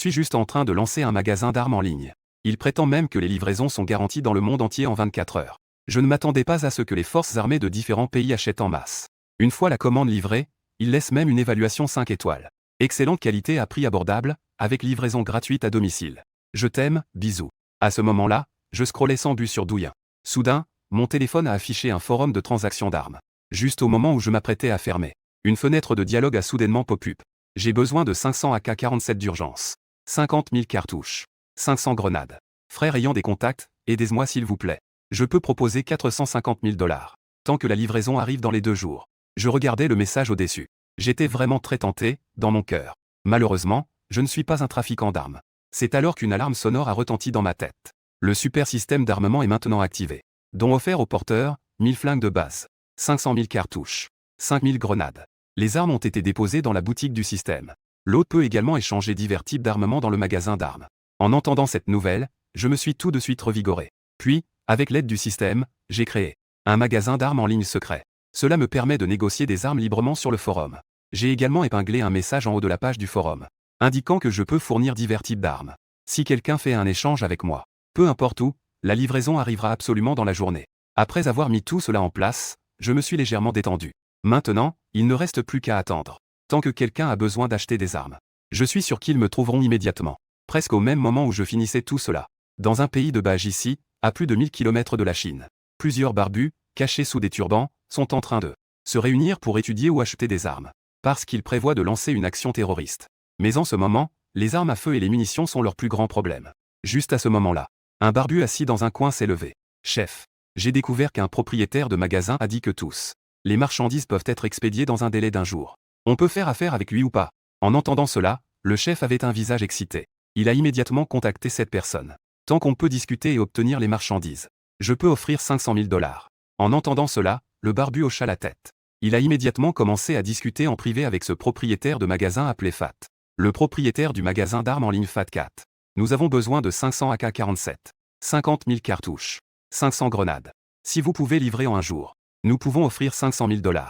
suis juste en train de lancer un magasin d'armes en ligne. Il prétend même que les livraisons sont garanties dans le monde entier en 24 heures. Je ne m'attendais pas à ce que les forces armées de différents pays achètent en masse. Une fois la commande livrée, il laisse même une évaluation 5 étoiles. Excellente qualité à prix abordable, avec livraison gratuite à domicile. Je t'aime, bisous. À ce moment-là, je scrollais sans but sur Douyin. Soudain, mon téléphone a affiché un forum de transactions d'armes. Juste au moment où je m'apprêtais à fermer, une fenêtre de dialogue a soudainement pop-up. J'ai besoin de 500 AK-47 d'urgence. 50 000 cartouches. 500 grenades. Frère ayant des contacts, aidez-moi s'il vous plaît. Je peux proposer 450 000 $. Tant que la livraison arrive dans les 2 jours. Je regardais le message au-dessus. J'étais vraiment très tenté, dans mon cœur. Malheureusement, je ne suis pas un trafiquant d'armes. C'est alors qu'une alarme sonore a retenti dans ma tête. Le super système d'armement est maintenant activé. Dont offert au porteur, 1000 flingues de base. 500 000 cartouches. 5000 grenades. Les armes ont été déposées dans la boutique du système. L'hôte peut également échanger divers types d'armements dans le magasin d'armes. En entendant cette nouvelle, je me suis tout de suite revigoré. Puis, avec l'aide du système, j'ai créé un magasin d'armes en ligne secret. Cela me permet de négocier des armes librement sur le forum. J'ai également épinglé un message en haut de la page du forum, indiquant que je peux fournir divers types d'armes. Si quelqu'un fait un échange avec moi, peu importe où, la livraison arrivera absolument dans la journée. Après avoir mis tout cela en place, je me suis légèrement détendu. Maintenant, il ne reste plus qu'à attendre. Tant que quelqu'un a besoin d'acheter des armes, je suis sûr qu'ils me trouveront immédiatement. Presque au même moment où je finissais tout cela. Dans un pays de Bajissi, à plus de 1000 km de la Chine. Plusieurs barbus, cachés sous des turbans, sont en train de se réunir pour étudier ou acheter des armes. Parce qu'ils prévoient de lancer une action terroriste. Mais en ce moment, les armes à feu et les munitions sont leur plus grand problème. Juste à ce moment-là, un barbu assis dans un coin s'est levé. Chef, j'ai découvert qu'un propriétaire de magasin a dit que tous les marchandises peuvent être expédiées dans un délai d'1 jour. On peut faire affaire avec lui ou pas. En entendant cela, le chef avait un visage excité. Il a immédiatement contacté cette personne. Tant qu'on peut discuter et obtenir les marchandises, je peux offrir 500 000 $. En entendant cela, le barbu hocha la tête. Il a immédiatement commencé à discuter en privé avec ce propriétaire de magasin appelé Fat. Le propriétaire du magasin d'armes en ligne Fat4. Nous avons besoin de 500 AK-47. 50 000 cartouches. 500 grenades. Si vous pouvez livrer en 1 jour, nous pouvons offrir 500 000 $.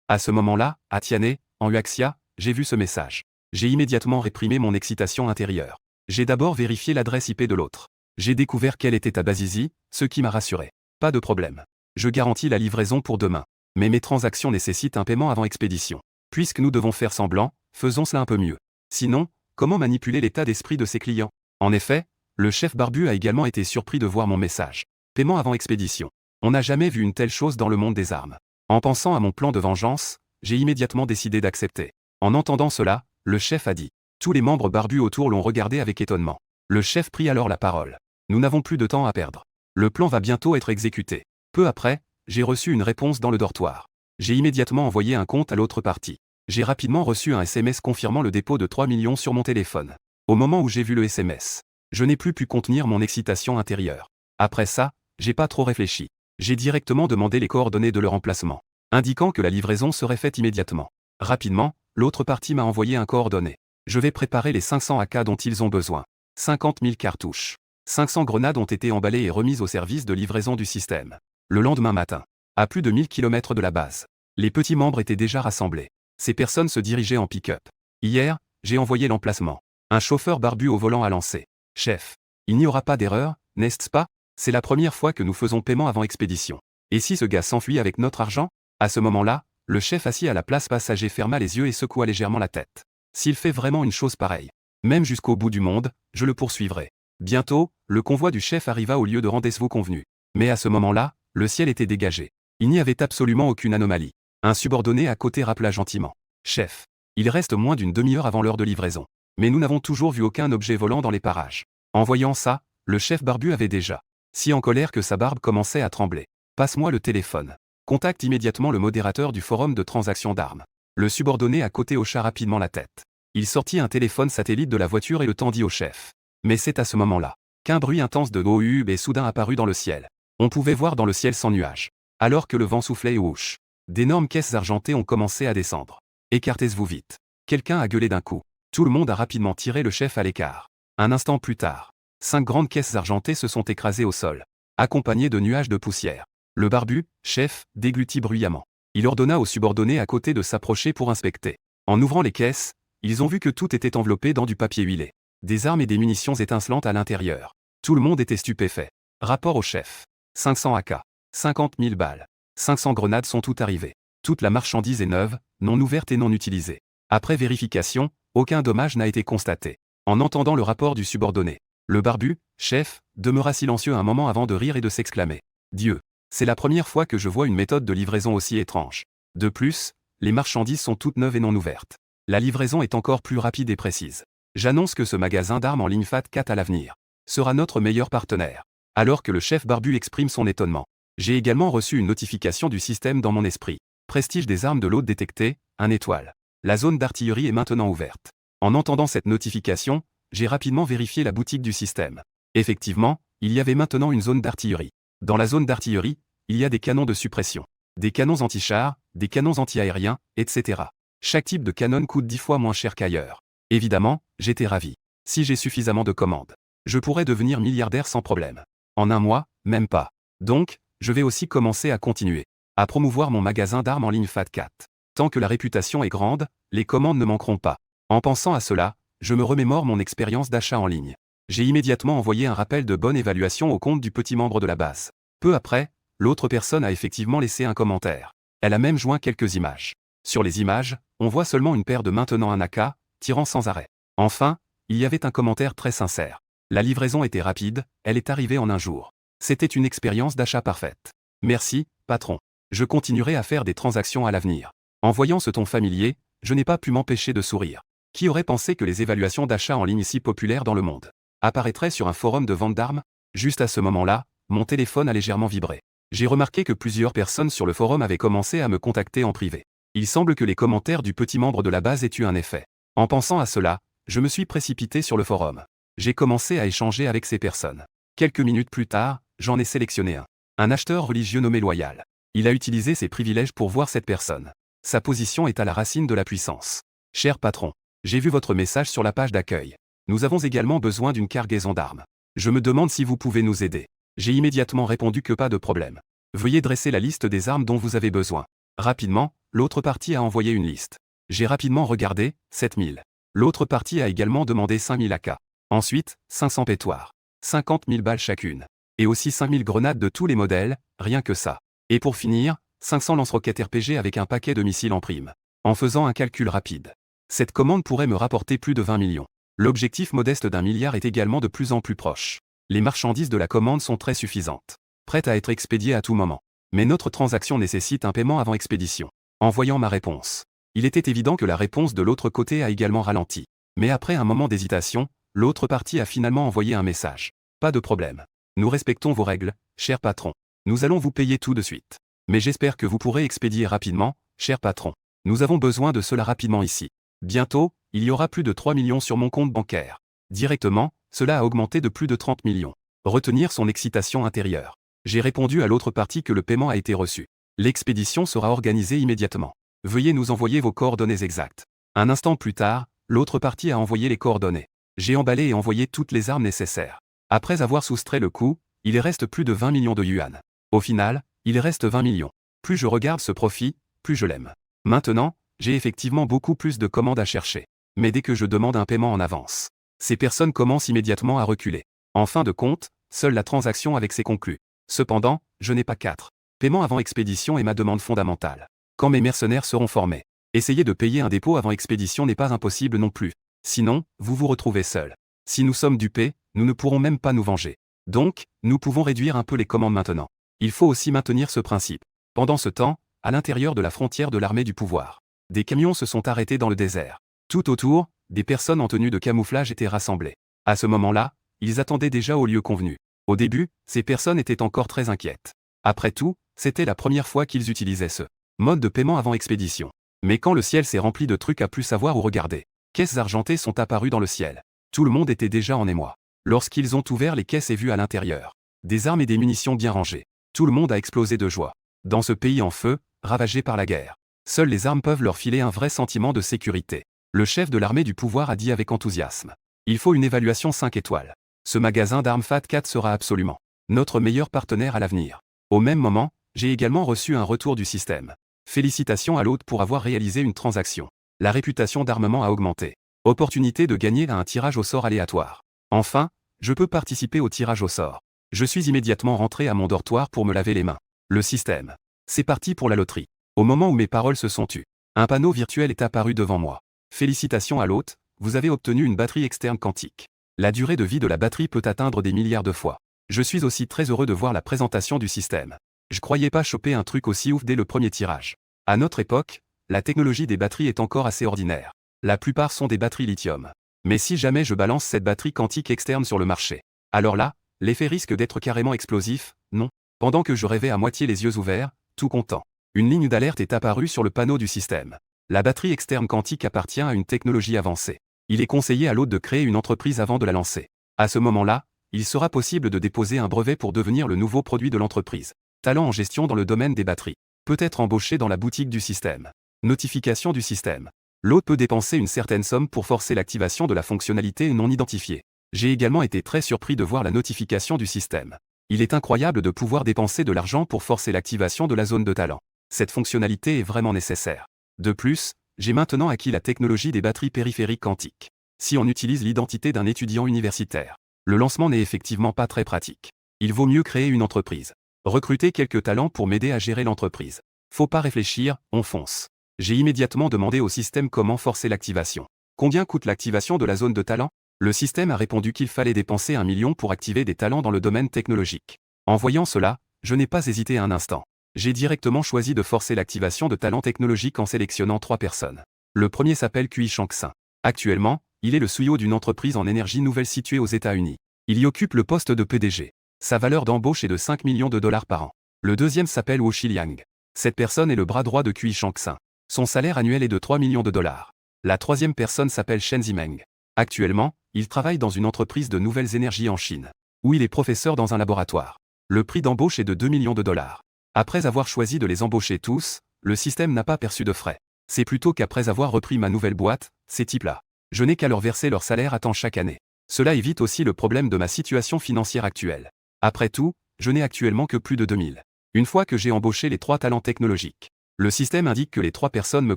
À ce moment-là, à Tiané, en Huaxia, j'ai vu ce message. J'ai immédiatement réprimé mon excitation intérieure. J'ai d'abord vérifié l'adresse IP de l'autre. J'ai découvert qu'elle était à Bazizi, ce qui m'a rassuré. Pas de problème. Je garantis la livraison pour demain. Mais mes transactions nécessitent un paiement avant expédition. Puisque nous devons faire semblant, faisons cela un peu mieux. Sinon, comment manipuler l'état d'esprit de ses clients? En effet, le chef barbu a également été surpris de voir mon message. Paiement avant expédition. On n'a jamais vu une telle chose dans le monde des armes. En pensant à mon plan de vengeance, j'ai immédiatement décidé d'accepter. En entendant cela, le chef a dit. Tous les membres barbus autour l'ont regardé avec étonnement. Le chef prit alors la parole. Nous n'avons plus de temps à perdre. Le plan va bientôt être exécuté. Peu après, j'ai reçu une réponse dans le dortoir. J'ai immédiatement envoyé un compte à l'autre partie. J'ai rapidement reçu un SMS confirmant le dépôt de 3 millions sur mon téléphone. Au moment où j'ai vu le SMS, je n'ai plus pu contenir mon excitation intérieure. Après ça, j'ai pas trop réfléchi. J'ai directement demandé les coordonnées de leur emplacement, indiquant que la livraison serait faite immédiatement. Rapidement, l'autre partie m'a envoyé un coordonné. Je vais préparer les 500 AK dont ils ont besoin. 50 000 cartouches. 500 grenades ont été emballées et remises au service de livraison du système. Le lendemain matin, à plus de 1000 km de la base, les petits membres étaient déjà rassemblés. Ces personnes se dirigeaient en pick-up. Hier, j'ai envoyé l'emplacement. Un chauffeur barbu au volant a lancé. Chef, il n'y aura pas d'erreur, n'est-ce pas? C'est la première fois que nous faisons paiement avant expédition. Et si ce gars s'enfuit avec notre argent? À ce moment-là, le chef assis à la place passager ferma les yeux et secoua légèrement la tête. S'il fait vraiment une chose pareille, même jusqu'au bout du monde, je le poursuivrai. Bientôt, le convoi du chef arriva au lieu de rendez-vous convenu. Mais à ce moment-là, le ciel était dégagé. Il n'y avait absolument aucune anomalie. Un subordonné à côté rappela gentiment. Chef, il reste moins d'une demi-heure avant l'heure de livraison. Mais nous n'avons toujours vu aucun objet volant dans les parages. En voyant ça, le chef barbu avait déjà si en colère que sa barbe commençait à trembler. Passe-moi le téléphone. Contacte immédiatement le modérateur du forum de transaction d'armes. Le subordonné à côté hocha rapidement la tête. Il sortit un téléphone satellite de la voiture et le tendit au chef. Mais c'est à ce moment-là qu'un bruit intense de OUB est soudain apparu dans le ciel. On pouvait voir dans le ciel sans nuages. Alors que le vent soufflait et ouche. D'énormes caisses argentées ont commencé à descendre. Écartez-vous vite. Quelqu'un a gueulé d'un coup. Tout le monde a rapidement tiré le chef à l'écart. Un instant plus tard, 5 grandes caisses argentées se sont écrasées au sol, accompagnées de nuages de poussière. Le barbu, chef, déglutit bruyamment. Il ordonna aux subordonnés à côté de s'approcher pour inspecter. En ouvrant les caisses, ils ont vu que tout était enveloppé dans du papier huilé. Des armes et des munitions étincelantes à l'intérieur. Tout le monde était stupéfait. Rapport au chef. 500 AK. 50 000 balles. 500 grenades sont toutes arrivées. Toute la marchandise est neuve, non ouverte et non utilisée. Après vérification, aucun dommage n'a été constaté. En entendant le rapport du subordonné, le barbu, chef, demeura silencieux un moment avant de rire et de s'exclamer. Dieu, c'est la première fois que je vois une méthode de livraison aussi étrange. De plus, les marchandises sont toutes neuves et non ouvertes. La livraison est encore plus rapide et précise. J'annonce que ce magasin d'armes en ligne FAT4 à l'avenir sera notre meilleur partenaire. Alors que le chef barbu exprime son étonnement. J'ai également reçu une notification du système dans mon esprit. Prestige des armes de l'hôte détecté, 1 étoile. La zone d'artillerie est maintenant ouverte. En entendant cette notification, j'ai rapidement vérifié la boutique du système. Effectivement, il y avait maintenant une zone d'artillerie. Dans la zone d'artillerie, il y a des canons de suppression, des canons anti-chars, des canons anti-aériens, etc. Chaque type de canon coûte 10 fois moins cher qu'ailleurs. Évidemment, j'étais ravi. Si j'ai suffisamment de commandes, je pourrais devenir milliardaire sans problème. En un mois, même pas. Donc, je vais aussi commencer à continuer à promouvoir mon magasin d'armes en ligne FAT4. Tant que la réputation est grande, les commandes ne manqueront pas. En pensant à cela, je me remémore mon expérience d'achat en ligne. J'ai immédiatement envoyé un rappel de bonne évaluation au compte du petit membre de la base. Peu après, l'autre personne a effectivement laissé un commentaire. Elle a même joint quelques images. Sur les images, on voit seulement une paire de maintenant un AK, tirant sans arrêt. Enfin, il y avait un commentaire très sincère. La livraison était rapide, elle est arrivée en un jour. C'était une expérience d'achat parfaite. Merci, patron. Je continuerai à faire des transactions à l'avenir. En voyant ce ton familier, je n'ai pas pu m'empêcher de sourire. Qui aurait pensé que les évaluations d'achat en ligne si populaires dans le monde apparaîtraient sur un forum de vente d'armes? Juste à ce moment-là, mon téléphone a légèrement vibré. J'ai remarqué que plusieurs personnes sur le forum avaient commencé à me contacter en privé. Il semble que les commentaires du petit membre de la base aient eu un effet. En pensant à cela, je me suis précipité sur le forum. J'ai commencé à échanger avec ces personnes. Quelques minutes plus tard, j'en ai sélectionné un. Un acheteur religieux nommé Loyal. Il a utilisé ses privilèges pour voir cette personne. Sa position est à la racine de la puissance. Cher patron, j'ai vu votre message sur la page d'accueil. Nous avons également besoin d'une cargaison d'armes. Je me demande si vous pouvez nous aider. J'ai immédiatement répondu que pas de problème. Veuillez dresser la liste des armes dont vous avez besoin. Rapidement, l'autre partie a envoyé une liste. J'ai rapidement regardé, 7000. L'autre partie a également demandé 5000 AK. Ensuite, 500 pétoires. 50 000 balles chacune. Et aussi 5000 grenades de tous les modèles, rien que ça. Et pour finir, 500 lance-roquettes RPG avec un paquet de missiles en prime. En faisant un calcul rapide, cette commande pourrait me rapporter plus de 20 millions. L'objectif modeste d'1 milliard est également de plus en plus proche. Les marchandises de la commande sont très suffisantes, prêtes à être expédiées à tout moment. Mais notre transaction nécessite un paiement avant expédition. En voyant ma réponse, il était évident que la réponse de l'autre côté a également ralenti. Mais après un moment d'hésitation, l'autre partie a finalement envoyé un message. Pas de problème. Nous respectons vos règles, cher patron. Nous allons vous payer tout de suite. Mais j'espère que vous pourrez expédier rapidement, cher patron. Nous avons besoin de cela rapidement ici. Bientôt, il y aura plus de 3 millions sur mon compte bancaire. Directement, cela a augmenté de plus de 30 millions. Retenir son excitation intérieure. J'ai répondu à l'autre partie que le paiement a été reçu. L'expédition sera organisée immédiatement. Veuillez nous envoyer vos coordonnées exactes. Un instant plus tard, l'autre partie a envoyé les coordonnées. J'ai emballé et envoyé toutes les armes nécessaires. Après avoir soustrait le coût, il reste plus de 20 millions de yuan. Au final, il reste 20 millions. Plus je regarde ce profit, plus je l'aime. Maintenant, j'ai effectivement beaucoup plus de commandes à chercher. Mais dès que je demande un paiement en avance, ces personnes commencent immédiatement à reculer. En fin de compte, seule la transaction avec s'est conclue. Cependant, je n'ai pas 4. Paiement avant expédition est ma demande fondamentale. Quand mes mercenaires seront formés, essayer de payer un dépôt avant expédition n'est pas impossible non plus. Sinon, vous vous retrouvez seul. Si nous sommes dupés, nous ne pourrons même pas nous venger. Donc, nous pouvons réduire un peu les commandes maintenant. Il faut aussi maintenir ce principe. Pendant ce temps, à l'intérieur de la frontière de l'armée du pouvoir, des camions se sont arrêtés dans le désert. Tout autour, des personnes en tenue de camouflage étaient rassemblées. À ce moment-là, ils attendaient déjà au lieu convenu. Au début, ces personnes étaient encore très inquiètes. Après tout, c'était la première fois qu'ils utilisaient ce mode de paiement avant expédition. Mais quand le ciel s'est rempli de trucs à plus savoir où regarder, caisses argentées sont apparues dans le ciel. Tout le monde était déjà en émoi. Lorsqu'ils ont ouvert les caisses et vu à l'intérieur des armes et des munitions bien rangées, tout le monde a explosé de joie. Dans ce pays en feu, ravagé par la guerre, seules les armes peuvent leur filer un vrai sentiment de sécurité. Le chef de l'armée du pouvoir a dit avec enthousiasme. Il faut une évaluation 5 étoiles. Ce magasin d'armes FAT4 sera absolument notre meilleur partenaire à l'avenir. Au même moment, j'ai également reçu un retour du système. Félicitations à l'hôte pour avoir réalisé une transaction. La réputation d'armement a augmenté. Opportunité de gagner à un tirage au sort aléatoire. Enfin, je peux participer au tirage au sort. Je suis immédiatement rentré à mon dortoir pour me laver les mains. Le système. C'est parti pour la loterie. Au moment où mes paroles se sont tues, un panneau virtuel est apparu devant moi. Félicitations à l'hôte, vous avez obtenu une batterie externe quantique. La durée de vie de la batterie peut atteindre des milliards de fois. Je suis aussi très heureux de voir la présentation du système. Je croyais pas choper un truc aussi ouf dès le premier tirage. À notre époque, la technologie des batteries est encore assez ordinaire. La plupart sont des batteries lithium. Mais si jamais je balance cette batterie quantique externe sur le marché, alors là, l'effet risque d'être carrément explosif, non? Pendant que je rêvais à moitié les yeux ouverts, tout content, une ligne d'alerte est apparue sur le panneau du système. La batterie externe quantique appartient à une technologie avancée. Il est conseillé à l'hôte de créer une entreprise avant de la lancer. À ce moment-là, il sera possible de déposer un brevet pour devenir le nouveau produit de l'entreprise. Talent en gestion dans le domaine des batteries. Peut être embauché dans la boutique du système. Notification du système. L'hôte peut dépenser une certaine somme pour forcer l'activation de la fonctionnalité non identifiée. J'ai également été très surpris de voir la notification du système. Il est incroyable de pouvoir dépenser de l'argent pour forcer l'activation de la zone de talent. Cette fonctionnalité est vraiment nécessaire. De plus, j'ai maintenant acquis la technologie des batteries périphériques quantiques. Si on utilise l'identité d'un étudiant universitaire, le lancement n'est effectivement pas très pratique. Il vaut mieux créer une entreprise. Recruter quelques talents pour m'aider à gérer l'entreprise. Faut pas réfléchir, on fonce. J'ai immédiatement demandé au système comment forcer l'activation. Combien coûte l'activation de la zone de talent? Le système a répondu qu'il fallait dépenser 1 million pour activer des talents dans le domaine technologique. En voyant cela, je n'ai pas hésité un instant. J'ai directement choisi de forcer l'activation de talents technologiques en sélectionnant 3 personnes. Le premier s'appelle Kui Shang-Sin. Actuellement, il est le CEO d'une entreprise en énergie nouvelle située aux États-Unis. Il y occupe le poste de PDG. Sa valeur d'embauche est de 5 millions de dollars par an. Le deuxième s'appelle Wu Xiliang. Cette personne est le bras droit de Kui Shang-Sin. Son salaire annuel est de 3 millions de dollars. La troisième personne s'appelle Shen Zimeng. Actuellement, il travaille dans une entreprise de nouvelles énergies en Chine, où il est professeur dans un laboratoire. Le prix d'embauche est de 2 millions de dollars. Après avoir choisi de les embaucher tous, le système n'a pas perçu de frais. C'est plutôt qu'après avoir repris ma nouvelle boîte, ces types-là, je n'ai qu'à leur verser leur salaire à temps chaque année. Cela évite aussi le problème de ma situation financière actuelle. Après tout, je n'ai actuellement que plus de 2000. Une fois que j'ai embauché les 3 talents technologiques, le système indique que les 3 personnes me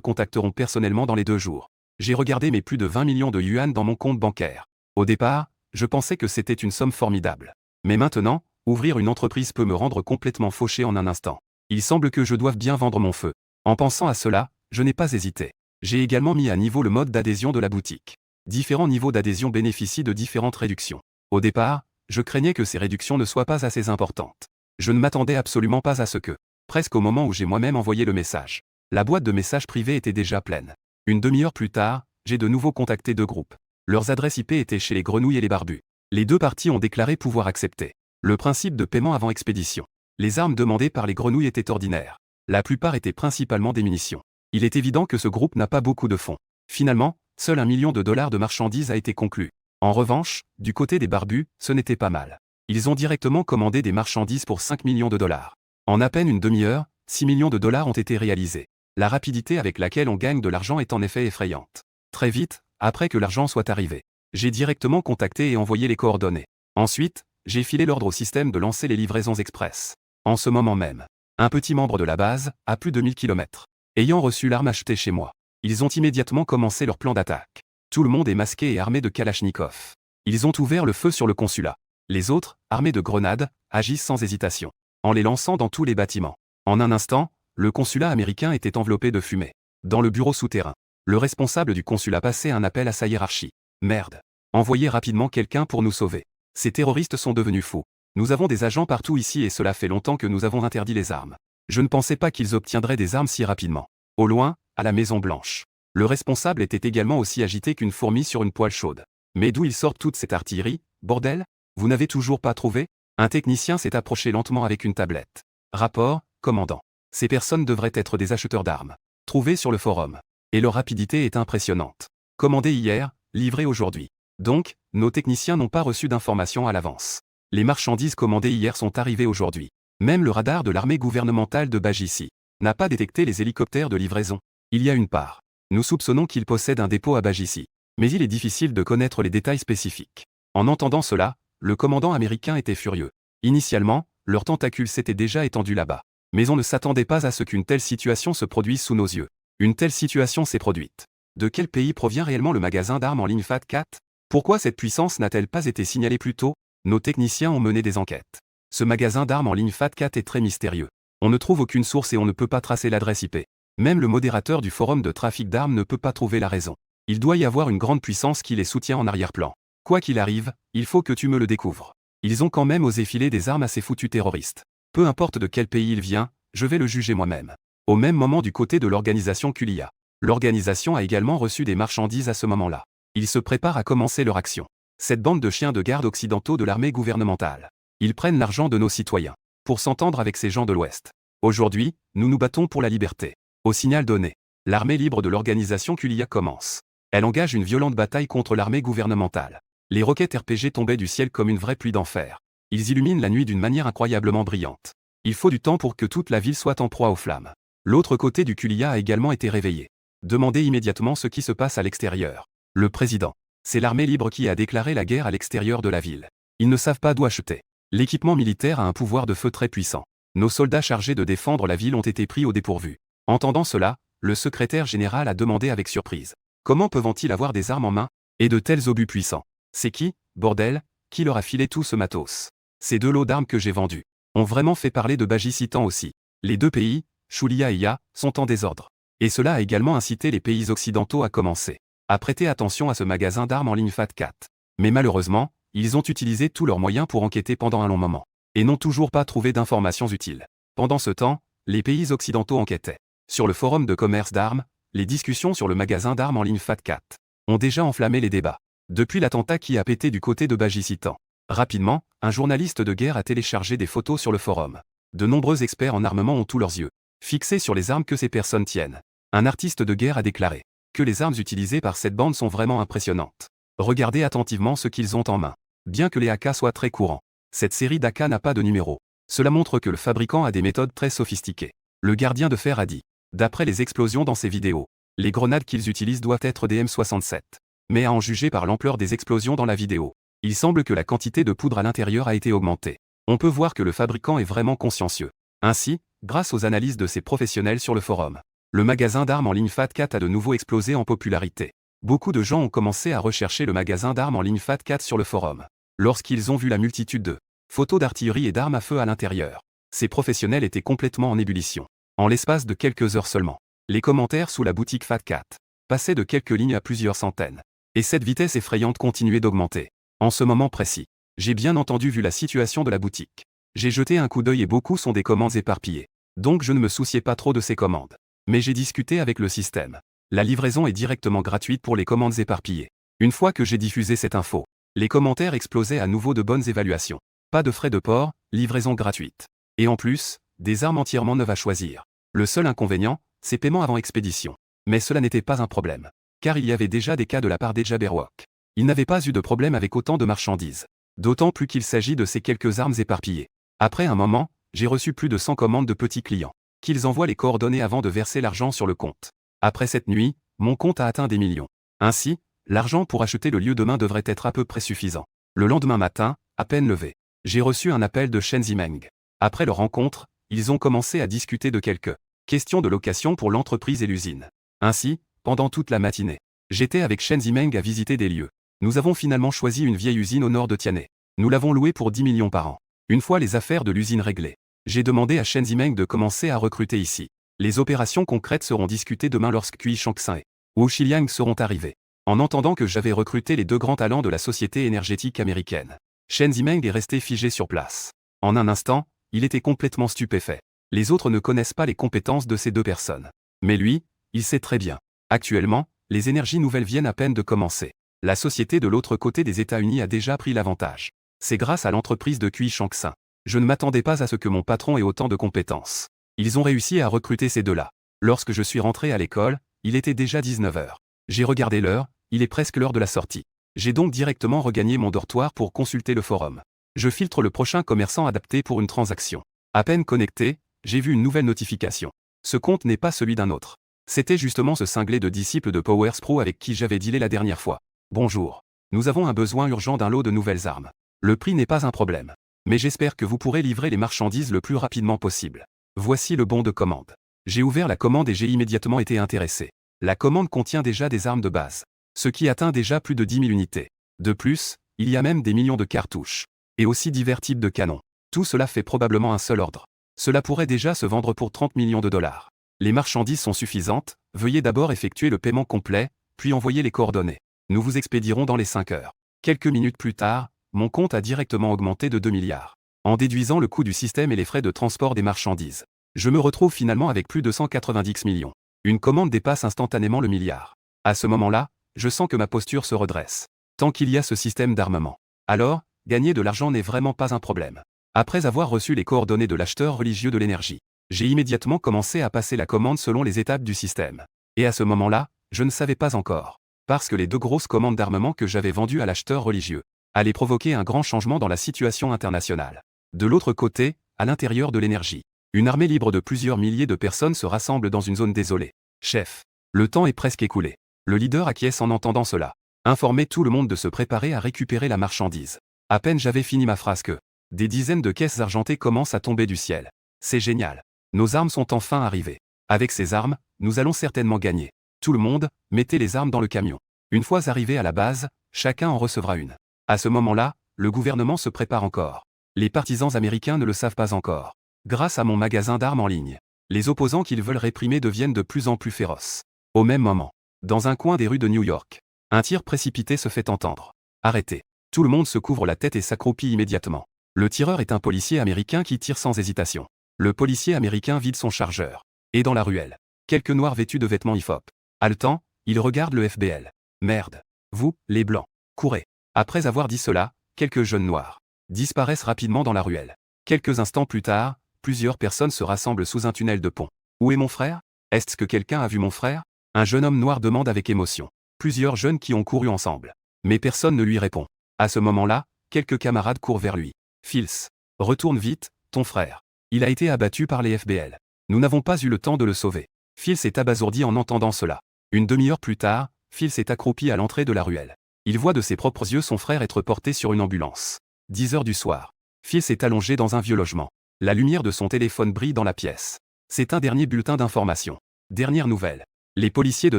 contacteront personnellement dans les 2 jours. J'ai regardé mes plus de 20 millions de yuan dans mon compte bancaire. Au départ, je pensais que c'était une somme formidable. Mais maintenant, ouvrir une entreprise peut me rendre complètement fauché en un instant. Il semble que je doive bien vendre mon feu. En pensant à cela, je n'ai pas hésité. J'ai également mis à niveau le mode d'adhésion de la boutique. Différents niveaux d'adhésion bénéficient de différentes réductions. Au départ, je craignais que ces réductions ne soient pas assez importantes. Je ne m'attendais absolument pas à ce que, presque au moment où j'ai moi-même envoyé le message, la boîte de messages privée était déjà pleine. Une demi-heure plus tard, j'ai de nouveau contacté 2 groupes. Leurs adresses IP étaient chez les grenouilles et les barbus. Les 2 parties ont déclaré pouvoir accepter. Le principe de paiement avant expédition. Les armes demandées par les grenouilles étaient ordinaires. La plupart étaient principalement des munitions. Il est évident que ce groupe n'a pas beaucoup de fonds. Finalement, seul 1 million de dollars de marchandises a été conclu. En revanche, du côté des barbus, ce n'était pas mal. Ils ont directement commandé des marchandises pour 5 millions de dollars. En à peine une demi-heure, 6 millions de dollars ont été réalisés. La rapidité avec laquelle on gagne de l'argent est en effet effrayante. Très vite, après que l'argent soit arrivé, j'ai directement contacté et envoyé les coordonnées. Ensuite, j'ai filé l'ordre au système de lancer les livraisons express. En ce moment même, un petit membre de la base, à plus de 1000 km, ayant reçu l'arme achetée chez moi, ils ont immédiatement commencé leur plan d'attaque. Tout le monde est masqué et armé de Kalachnikov. Ils ont ouvert le feu sur le consulat. Les autres, armés de grenades, agissent sans hésitation, en les lançant dans tous les bâtiments. En un instant, le consulat américain était enveloppé de fumée. Dans le bureau souterrain, le responsable du consulat passait un appel à sa hiérarchie. Merde. Envoyez rapidement quelqu'un pour nous sauver. Ces terroristes sont devenus fous. Nous avons des agents partout ici et cela fait longtemps que nous avons interdit les armes. Je ne pensais pas qu'ils obtiendraient des armes si rapidement. Au loin, à la Maison Blanche, le responsable était également aussi agité qu'une fourmi sur une poêle chaude. Mais d'où ils sortent toute cette artillerie, bordel? Vous n'avez toujours pas trouvé? Un technicien s'est approché lentement avec une tablette. Rapport, commandant. Ces personnes devraient être des acheteurs d'armes. Trouvés sur le forum. Et leur rapidité est impressionnante. Commandé hier, livré aujourd'hui. Donc, nos techniciens n'ont pas reçu d'informations à l'avance. Les marchandises commandées hier sont arrivées aujourd'hui. Même le radar de l'armée gouvernementale de Bagissi n'a pas détecté les hélicoptères de livraison. Il y a une part. Nous soupçonnons qu'ils possèdent un dépôt à Bagissi. Mais il est difficile de connaître les détails spécifiques. En entendant cela, le commandant américain était furieux. Initialement, leurs tentacules s'étaient déjà étendus là-bas. Mais on ne s'attendait pas à ce qu'une telle situation se produise sous nos yeux. Une telle situation s'est produite. De quel pays provient réellement le magasin d'armes en ligne FAT4? Pourquoi cette puissance n'a-t-elle pas été signalée plus tôt? Nos techniciens ont mené des enquêtes. Ce magasin d'armes en ligne FAT4 est très mystérieux. On ne trouve aucune source et on ne peut pas tracer l'adresse IP. Même le modérateur du forum de trafic d'armes ne peut pas trouver la raison. Il doit y avoir une grande puissance qui les soutient en arrière-plan. Quoi qu'il arrive, il faut que tu me le découvres. Ils ont quand même osé filer des armes à ces foutus terroristes. Peu importe de quel pays il vient, je vais le juger moi-même. Au même moment du côté de l'organisation Kulia. L'organisation a également reçu des marchandises à ce moment-là. Ils se préparent à commencer leur action. Cette bande de chiens de garde occidentaux de l'armée gouvernementale. Ils prennent l'argent de nos citoyens. Pour s'entendre avec ces gens de l'Ouest. Aujourd'hui, nous nous battons pour la liberté. Au signal donné, l'armée libre de l'organisation Kulia commence. Elle engage une violente bataille contre l'armée gouvernementale. Les roquettes RPG tombaient du ciel comme une vraie pluie d'enfer. Ils illuminent la nuit d'une manière incroyablement brillante. Il faut du temps pour que toute la ville soit en proie aux flammes. L'autre côté du Kulia a également été réveillé. Demandez immédiatement ce qui se passe à l'extérieur. Le président. C'est l'armée libre qui a déclaré la guerre à l'extérieur de la ville. Ils ne savent pas d'où acheter. L'équipement militaire a un pouvoir de feu très puissant. Nos soldats chargés de défendre la ville ont été pris au dépourvu. Entendant cela, le secrétaire général a demandé avec surprise. Comment peuvent-ils avoir des armes en main et de tels obus puissants? C'est qui, bordel, qui leur a filé tout ce matos? Ces deux lots d'armes que j'ai vendus ont vraiment fait parler de Bagissitan aussi. Les deux pays, Shulia et Ya, sont en désordre. Et cela a également incité les pays occidentaux à commencer à prêter attention à ce magasin d'armes en ligne FAT4. Mais malheureusement, ils ont utilisé tous leurs moyens pour enquêter pendant un long moment, et n'ont toujours pas trouvé d'informations utiles. Pendant ce temps, les pays occidentaux enquêtaient. Sur le forum de commerce d'armes, les discussions sur le magasin d'armes en ligne FAT4 ont déjà enflammé les débats. Depuis l'attentat qui a pété du côté de Bagissitan. Rapidement, un journaliste de guerre a téléchargé des photos sur le forum. De nombreux experts en armement ont tous leurs yeux fixés sur les armes que ces personnes tiennent. Un artiste de guerre a déclaré que les armes utilisées par cette bande sont vraiment impressionnantes. Regardez attentivement ce qu'ils ont en main. Bien que les AK soient très courants, cette série d'AK n'a pas de numéro. Cela montre que le fabricant a des méthodes très sophistiquées. Le gardien de fer a dit, d'après les explosions dans ces vidéos, les grenades qu'ils utilisent doivent être des M67. Mais à en juger par l'ampleur des explosions dans la vidéo, il semble que la quantité de poudre à l'intérieur a été augmentée. On peut voir que le fabricant est vraiment consciencieux. Ainsi, grâce aux analyses de ces professionnels sur le forum, le magasin d'armes en ligne FAT4 a de nouveau explosé en popularité. Beaucoup de gens ont commencé à rechercher le magasin d'armes en ligne FAT4 sur le forum. Lorsqu'ils ont vu la multitude de photos d'artillerie et d'armes à feu à l'intérieur, ces professionnels étaient complètement en ébullition. En l'espace de quelques heures seulement, les commentaires sous la boutique FAT4 passaient de quelques lignes à plusieurs centaines. Et cette vitesse effrayante continuait d'augmenter. En ce moment précis, j'ai bien entendu vu la situation de la boutique. J'ai jeté un coup d'œil et beaucoup sont des commandes éparpillées. Donc je ne me souciais pas trop de ces commandes. Mais j'ai discuté avec le système. La livraison est directement gratuite pour les commandes éparpillées. Une fois que j'ai diffusé cette info, les commentaires explosaient à nouveau de bonnes évaluations. Pas de frais de port, livraison gratuite. Et en plus, des armes entièrement neuves à choisir. Le seul inconvénient, c'est paiement avant expédition. Mais cela n'était pas un problème. Car il y avait déjà des cas de la part des Jabberwock. Ils n'avaient pas eu de problème avec autant de marchandises. D'autant plus qu'il s'agit de ces quelques armes éparpillées. Après un moment, j'ai reçu plus de 100 commandes de petits clients. Qu'ils envoient les coordonnées avant de verser l'argent sur le compte. Après cette nuit, mon compte a atteint des millions. Ainsi, l'argent pour acheter le lieu demain devrait être à peu près suffisant. Le lendemain matin, à peine levé, j'ai reçu un appel de Shen Zimeng. Après leur rencontre, ils ont commencé à discuter de quelques questions de location pour l'entreprise et l'usine. Ainsi, pendant toute la matinée, j'étais avec Shen Zimeng à visiter des lieux. Nous avons finalement choisi une vieille usine au nord de Tianhe. Nous l'avons louée pour 10 millions par an. Une fois les affaires de l'usine réglées, j'ai demandé à Shen Zimeng de commencer à recruter ici. Les opérations concrètes seront discutées demain lorsque Cui Shangshan et Wu Xiliang seront arrivés. En entendant que j'avais recruté les deux grands talents de la société énergétique américaine, Shen Zimeng est resté figé sur place. En un instant, il était complètement stupéfait. Les autres ne connaissent pas les compétences de ces deux personnes. Mais lui, il sait très bien. Actuellement, les énergies nouvelles viennent à peine de commencer. La société de l'autre côté des États-Unis a déjà pris l'avantage. C'est grâce à l'entreprise de Cui Shangshan. Je ne m'attendais pas à ce que mon patron ait autant de compétences. Ils ont réussi à recruter ces deux-là. Lorsque je suis rentré à l'école, il était déjà 19 h. J'ai regardé l'heure, il est presque l'heure de la sortie. J'ai donc directement regagné mon dortoir pour consulter le forum. Je filtre le prochain commerçant adapté pour une transaction. À peine connecté, j'ai vu une nouvelle notification. Ce compte n'est pas celui d'un autre. C'était justement ce cinglé de disciple de Powers Pro avec qui j'avais dealé la dernière fois. Bonjour. Nous avons un besoin urgent d'un lot de nouvelles armes. Le prix n'est pas un problème. Mais j'espère que vous pourrez livrer les marchandises le plus rapidement possible. Voici le bon de commande. J'ai ouvert la commande et j'ai immédiatement été intéressé. La commande contient déjà des armes de base, ce qui atteint déjà plus de 10 000 unités. De plus, il y a même des millions de cartouches. Et aussi divers types de canons. Tout cela fait probablement un seul ordre. Cela pourrait déjà se vendre pour 30 millions de dollars. Les marchandises sont suffisantes, veuillez d'abord effectuer le paiement complet, puis envoyer les coordonnées. Nous vous expédierons dans les 5 heures. Quelques minutes plus tard, mon compte a directement augmenté de 2 milliards. En déduisant le coût du système et les frais de transport des marchandises, je me retrouve finalement avec plus de 190 millions. Une commande dépasse instantanément le milliard. À ce moment-là, je sens que ma posture se redresse. Tant qu'il y a ce système d'armement. Alors, gagner de l'argent n'est vraiment pas un problème. Après avoir reçu les coordonnées de l'acheteur religieux de l'énergie, j'ai immédiatement commencé à passer la commande selon les étapes du système. Et à ce moment-là, je ne savais pas encore. Parce que les 2 grosses commandes d'armement que j'avais vendues à l'acheteur religieux allaient provoquer un grand changement dans la situation internationale. De l'autre côté, à l'intérieur de l'énergie, une armée libre de plusieurs milliers de personnes se rassemble dans une zone désolée. Chef, le temps est presque écoulé. Le leader acquiesce en entendant cela. Informer tout le monde de se préparer à récupérer la marchandise. À peine j'avais fini ma phrase que des dizaines de caisses argentées commencent à tomber du ciel. C'est génial. Nos armes sont enfin arrivées. Avec ces armes, nous allons certainement gagner. Tout le monde, mettez les armes dans le camion. Une fois arrivés à la base, chacun en recevra une. À ce moment-là, le gouvernement se prépare encore. Les partisans américains ne le savent pas encore. Grâce à mon magasin d'armes en ligne, les opposants qu'ils veulent réprimer deviennent de plus en plus féroces. Au même moment, dans un coin des rues de New York, un tir précipité se fait entendre. Arrêtez. Tout le monde se couvre la tête et s'accroupit immédiatement. Le tireur est un policier américain qui tire sans hésitation. Le policier américain vide son chargeur. Et dans la ruelle, quelques noirs vêtus de vêtements hip-hop. Haletant, ils regardent le FBL. Merde. Vous, les blancs, courez. Après avoir dit cela, quelques jeunes noirs disparaissent rapidement dans la ruelle. Quelques instants plus tard, plusieurs personnes se rassemblent sous un tunnel de pont. Où est mon frère? Est-ce que quelqu'un a vu mon frère? Un jeune homme noir demande avec émotion. Plusieurs jeunes qui ont couru ensemble. Mais personne ne lui répond. À ce moment-là, quelques camarades courent vers lui. Fils, retourne vite, ton frère. Il a été abattu par les FBL. Nous n'avons pas eu le temps de le sauver. Fils est abasourdi en entendant cela. Une demi-heure plus tard, Fils est accroupi à l'entrée de la ruelle. Il voit de ses propres yeux son frère être porté sur une ambulance. 10 heures du soir. Fils est allongé dans un vieux logement. La lumière de son téléphone brille dans la pièce. C'est un dernier bulletin d'information. Dernière nouvelle. Les policiers de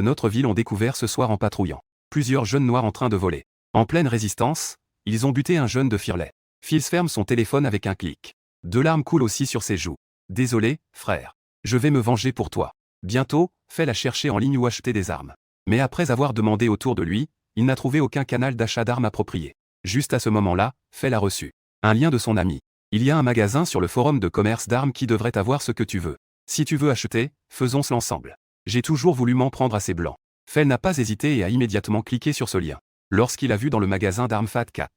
notre ville ont découvert ce soir en patrouillant plusieurs jeunes noirs en train de voler. En pleine résistance, ils ont buté un jeune de Firley. Fils ferme son téléphone avec un clic. 2 larmes coulent aussi sur ses joues. Désolé, frère. Je vais me venger pour toi. Bientôt, fais-la chercher en ligne ou acheter des armes. Mais après avoir demandé autour de lui, il n'a trouvé aucun canal d'achat d'armes approprié. Juste à ce moment-là, Phil l'a reçu. Un lien de son ami. Il y a un magasin sur le forum de commerce d'armes qui devrait avoir ce que tu veux. Si tu veux acheter, faisons-ce ensemble. J'ai toujours voulu m'en prendre à ces blancs. Phil n'a pas hésité et a immédiatement cliqué sur ce lien. Lorsqu'il a vu dans le magasin d'armes Fat Cat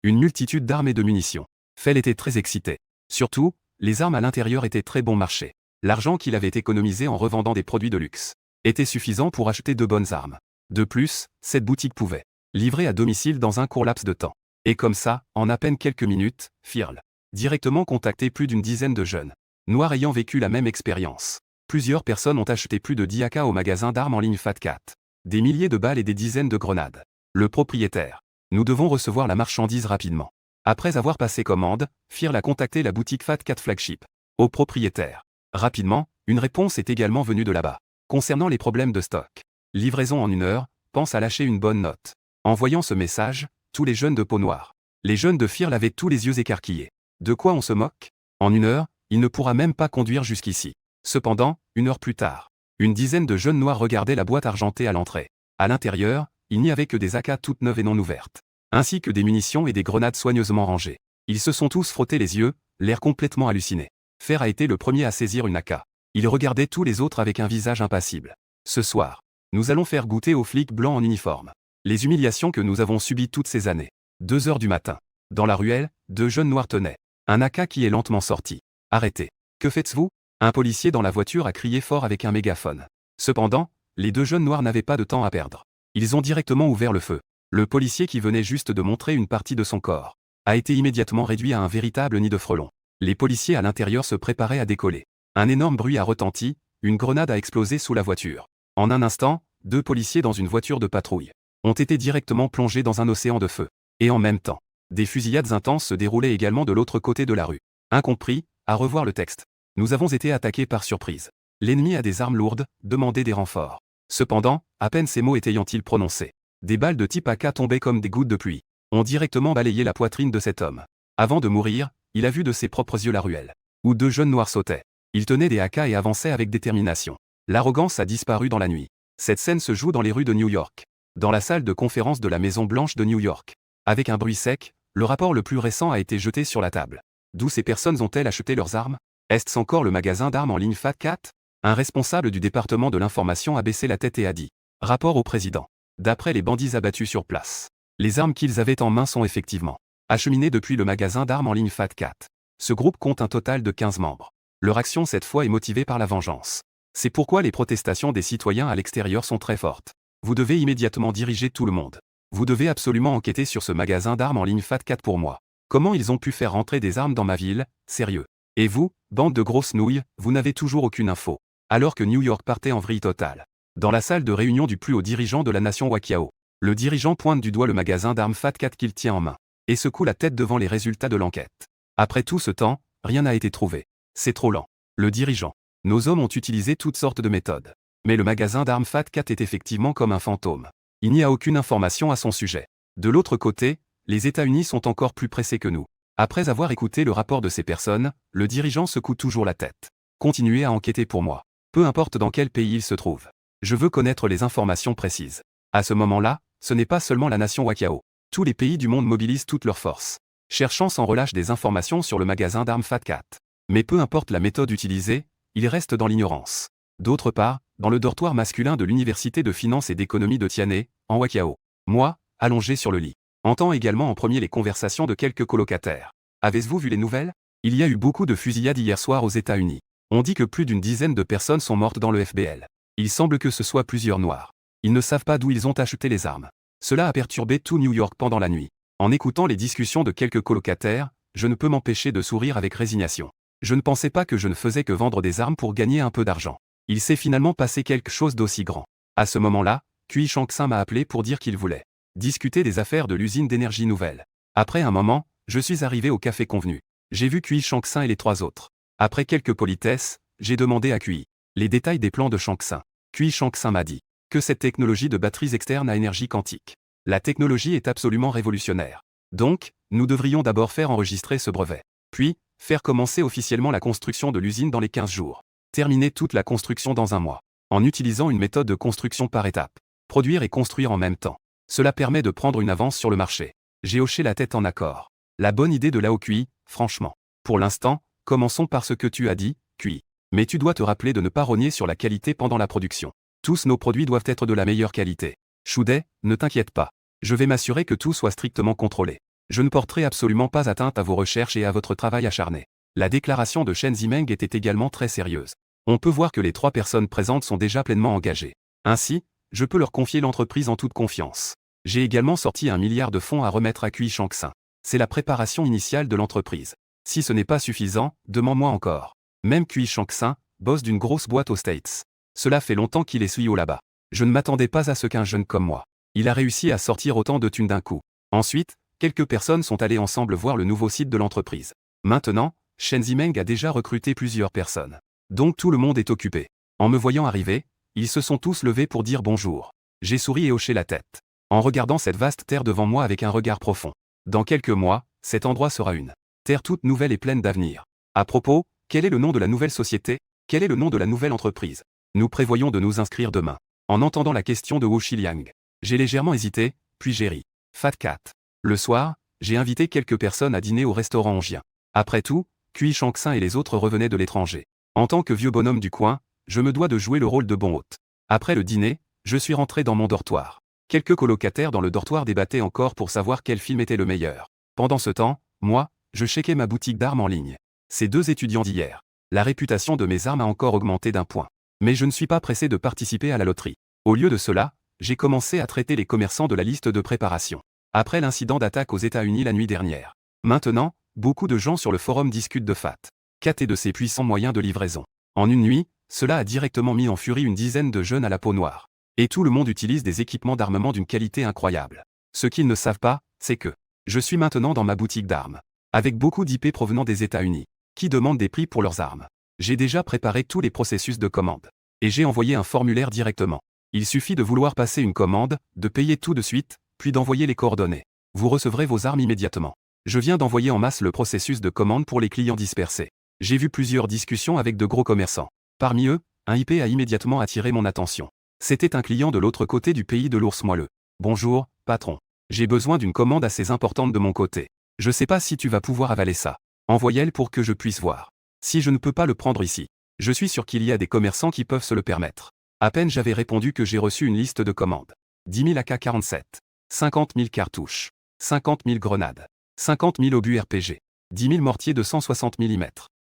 une multitude d'armes et de munitions, Phil était très excité. Surtout, les armes à l'intérieur étaient très bon marché. L'argent qu'il avait économisé en revendant des produits de luxe était suffisant pour acheter de bonnes armes. De plus, cette boutique pouvait livrer à domicile dans un court laps de temps. Et comme ça, en à peine quelques minutes, Firl directement contacté plus d'une dizaine de jeunes noirs ayant vécu la même expérience. Plusieurs personnes ont acheté plus de 10 AK au magasin d'armes en ligne Fat Cat. Des milliers de balles et des dizaines de grenades. Le propriétaire. Nous devons recevoir la marchandise rapidement. Après avoir passé commande, Firl a contacté la boutique Fat Cat Flagship. Au propriétaire. Rapidement, une réponse est également venue de là-bas. Concernant les problèmes de stock. Livraison en 1 heure, pense à lâcher une bonne note. En voyant ce message, tous les jeunes de peau noire. Les jeunes de Firl avaient tous les yeux écarquillés. De quoi on se moque? En 1 heure, il ne pourra même pas conduire jusqu'ici. Cependant, 1 heure plus tard, une dizaine de jeunes noirs regardaient la boîte argentée à l'entrée. À l'intérieur, il n'y avait que des AK toutes neuves et non ouvertes, ainsi que des munitions et des grenades soigneusement rangées. Ils se sont tous frottés les yeux, l'air complètement halluciné. Fer a été le premier à saisir une AK. Il regardait tous les autres avec un visage impassible. Ce soir, nous allons faire goûter aux flics blancs en uniforme les humiliations que nous avons subies toutes ces années. 2 heures du matin. Dans la ruelle, 2 jeunes noirs tenaient un AK qui est lentement sorti. Arrêtez. Que faites-vous? Un policier dans la voiture a crié fort avec un mégaphone. Cependant, les 2 jeunes noirs n'avaient pas de temps à perdre. Ils ont directement ouvert le feu. Le policier qui venait juste de montrer une partie de son corps a été immédiatement réduit à un véritable nid de frelons. Les policiers à l'intérieur se préparaient à décoller. Un énorme bruit a retenti, une grenade a explosé sous la voiture. En un instant, 2 policiers dans une voiture de patrouille ont été directement plongés dans un océan de feu. Et en même temps, des fusillades intenses se déroulaient également de l'autre côté de la rue. Incompris, à revoir le texte. Nous avons été attaqués par surprise. L'ennemi a des armes lourdes, demandez des renforts. Cependant, à peine ces mots étaient-ils prononcés, des balles de type AK tombaient comme des gouttes de pluie, ont directement balayé la poitrine de cet homme. Avant de mourir, il a vu de ses propres yeux la ruelle, où deux jeunes noirs sautaient. Ils tenaient des AK et avançaient avec détermination. L'arrogance a disparu dans la nuit. Cette scène se joue dans les rues de New York, dans la salle de conférence de la Maison Blanche de New York. Avec un bruit sec, le rapport le plus récent a été jeté sur la table. D'où ces personnes ont-elles acheté leurs armes? Est-ce encore le magasin d'armes en ligne Fat Cat? Un responsable du département de l'information a baissé la tête et a dit. Rapport au président. D'après les bandits abattus sur place, les armes qu'ils avaient en main sont effectivement acheminées depuis le magasin d'armes en ligne Fat Cat. Ce groupe compte un total de 15 membres. Leur action cette fois est motivée par la vengeance. C'est pourquoi les protestations des citoyens à l'extérieur sont très fortes. Vous devez immédiatement diriger tout le monde. Vous devez absolument enquêter sur ce magasin d'armes en ligne Fat Cat pour moi. Comment ils ont pu faire rentrer des armes dans ma ville? Sérieux. Et vous, bande de grosses nouilles, vous n'avez toujours aucune info. Alors que New York partait en vrille totale. Dans la salle de réunion du plus haut dirigeant de la nation Wakiao, le dirigeant pointe du doigt le magasin d'armes Fat Cat qu'il tient en main, et secoue la tête devant les résultats de l'enquête. Après tout ce temps, rien n'a été trouvé. C'est trop lent. Le dirigeant. Nos hommes ont utilisé toutes sortes de méthodes. Mais le magasin d'armes Fat Cat est effectivement comme un fantôme. Il n'y a aucune information à son sujet. De l'autre côté, les États-Unis sont encore plus pressés que nous. Après avoir écouté le rapport de ces personnes, le dirigeant secoue toujours la tête. Continuez à enquêter pour moi. Peu importe dans quel pays il se trouve. Je veux connaître les informations précises. À ce moment-là, ce n'est pas seulement la nation Wakiao. Tous les pays du monde mobilisent toutes leurs forces, cherchant sans relâche des informations sur le magasin d'armes Fat Cat. Mais peu importe la méthode utilisée, il reste dans l'ignorance. D'autre part, dans le dortoir masculin de l'université de finance et d'économie de Tiane, en Wakiao, moi, allongé sur le lit, entends également en premier les conversations de quelques colocataires. Avez-vous vu les nouvelles? Il y a eu beaucoup de fusillades hier soir aux États-Unis. On dit que plus d'une dizaine de personnes sont mortes dans le FBL. Il semble que ce soit plusieurs noirs. Ils ne savent pas d'où ils ont acheté les armes. Cela a perturbé tout New York pendant la nuit. En écoutant les discussions de quelques colocataires, je ne peux m'empêcher de sourire avec résignation. Je ne pensais pas que je ne faisais que vendre des armes pour gagner un peu d'argent. Il s'est finalement passé quelque chose d'aussi grand. À ce moment-là, Kui Shang-Sun m'a appelé pour dire qu'il voulait discuter des affaires de l'usine d'énergie nouvelle. Après un moment, je suis arrivé au café convenu. J'ai vu Kui Shang-Sun et les trois autres. Après quelques politesses, j'ai demandé à Kui les détails des plans de Shang-Sun. Kui Shang-Sun m'a dit que cette technologie de batteries externes à énergie quantique, la technologie est absolument révolutionnaire. Donc, nous devrions d'abord faire enregistrer ce brevet. Puis, faire commencer officiellement la construction de l'usine dans les 15 jours. Terminer toute la construction dans un mois. En utilisant une méthode de construction par étapes. Produire et construire en même temps. Cela permet de prendre une avance sur le marché. J'ai hoché la tête en accord. La bonne idée de Lao Kui, franchement. Pour l'instant, commençons par ce que tu as dit, Kui. Mais tu dois te rappeler de ne pas rogner sur la qualité pendant la production. Tous nos produits doivent être de la meilleure qualité. Shudai, ne t'inquiète pas. Je vais m'assurer que tout soit strictement contrôlé. Je ne porterai absolument pas atteinte à vos recherches et à votre travail acharné. La déclaration de Chen Zimeng était également très sérieuse. On peut voir que les trois personnes présentes sont déjà pleinement engagées. Ainsi, je peux leur confier l'entreprise en toute confiance. J'ai également sorti 1 milliard de fonds à remettre à Kui Shang-Sun. C'est la préparation initiale de l'entreprise. Si ce n'est pas suffisant, demande-moi encore. Même Kui Shang-Sun, boss d'une grosse boîte aux States. Cela fait longtemps qu'il est CEO là-bas. Je ne m'attendais pas à ce qu'un jeune comme moi. Il a réussi à sortir autant de thunes d'un coup. Ensuite, quelques personnes sont allées ensemble voir le nouveau site de l'entreprise. Maintenant, Chen Zimeng a déjà recruté plusieurs personnes. Donc tout le monde est occupé. En me voyant arriver, ils se sont tous levés pour dire bonjour. J'ai souri et hoché la tête. En regardant cette vaste terre devant moi avec un regard profond. Dans quelques mois, cet endroit sera une terre toute nouvelle et pleine d'avenir. À propos, quel est le nom de la nouvelle société? Quel est le nom de la nouvelle entreprise? Nous prévoyons de nous inscrire demain. En entendant la question de Wu Xiliang, j'ai légèrement hésité, puis j'ai ri. Fat Cat. Le soir, j'ai invité quelques personnes à dîner au restaurant hongien. Après tout, Kui Shang-Sun et les autres revenaient de l'étranger. En tant que vieux bonhomme du coin, je me dois de jouer le rôle de bon hôte. Après le dîner, je suis rentré dans mon dortoir. Quelques colocataires dans le dortoir débattaient encore pour savoir quel film était le meilleur. Pendant ce temps, moi, je checkais ma boutique d'armes en ligne. Ces deux étudiants d'hier. La réputation de mes armes a encore augmenté d'1 point. Mais je ne suis pas pressé de participer à la loterie. Au lieu de cela, j'ai commencé à traiter les commerçants de la liste de préparation. Après l'incident d'attaque aux États-Unis la nuit dernière. Maintenant, beaucoup de gens sur le forum discutent de Fat Cat et de ses puissants moyens de livraison. En une nuit, cela a directement mis en furie une dizaine de jeunes à la peau noire. Et tout le monde utilise des équipements d'armement d'une qualité incroyable. Ce qu'ils ne savent pas, c'est que je suis maintenant dans ma boutique d'armes. Avec beaucoup d'IP provenant des États-Unis, qui demandent des prix pour leurs armes. J'ai déjà préparé tous les processus de commande. Et j'ai envoyé un formulaire directement Il suffit de vouloir passer une commande, de payer tout de suite, puis d'envoyer les coordonnées. Vous recevrez vos armes immédiatement. Je viens d'envoyer en masse le processus de commande pour les clients dispersés. J'ai vu plusieurs discussions avec de gros commerçants. Parmi eux, un IP a immédiatement attiré mon attention. C'était un client de l'autre côté du pays de l'ours moelleux. Bonjour, patron. J'ai besoin d'une commande assez importante de mon côté. Je sais pas si tu vas pouvoir avaler ça. Envoyez-le pour que je puisse voir. Si je ne peux pas le prendre ici, je suis sûr qu'il y a des commerçants qui peuvent se le permettre. À peine j'avais répondu que j'ai reçu une liste de commandes. 10 000 AK-47. 50 000 cartouches. 50 000 grenades. 50 000 obus RPG. 10 000 mortiers de 160 mm.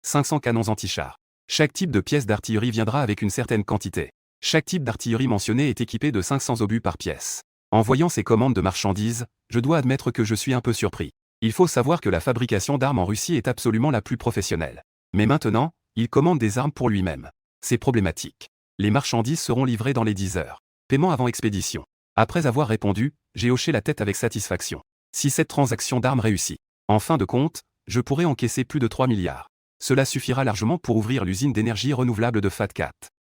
500 canons anti-chars. Chaque type de pièce d'artillerie viendra avec une certaine quantité. Chaque type d'artillerie mentionné est équipé de 500 obus par pièce. En voyant ces commandes de marchandises, je dois admettre que je suis un peu surpris. Il faut savoir que la fabrication d'armes en Russie est absolument la plus professionnelle. Mais maintenant, il commande des armes pour lui-même. C'est problématique. Les marchandises seront livrées dans les 10 heures. Paiement avant expédition. Après avoir répondu, j'ai hoché la tête avec satisfaction. Si cette transaction d'armes réussit, en fin de compte, je pourrais encaisser plus de 3 milliards. Cela suffira largement pour ouvrir l'usine d'énergie renouvelable de FAT4.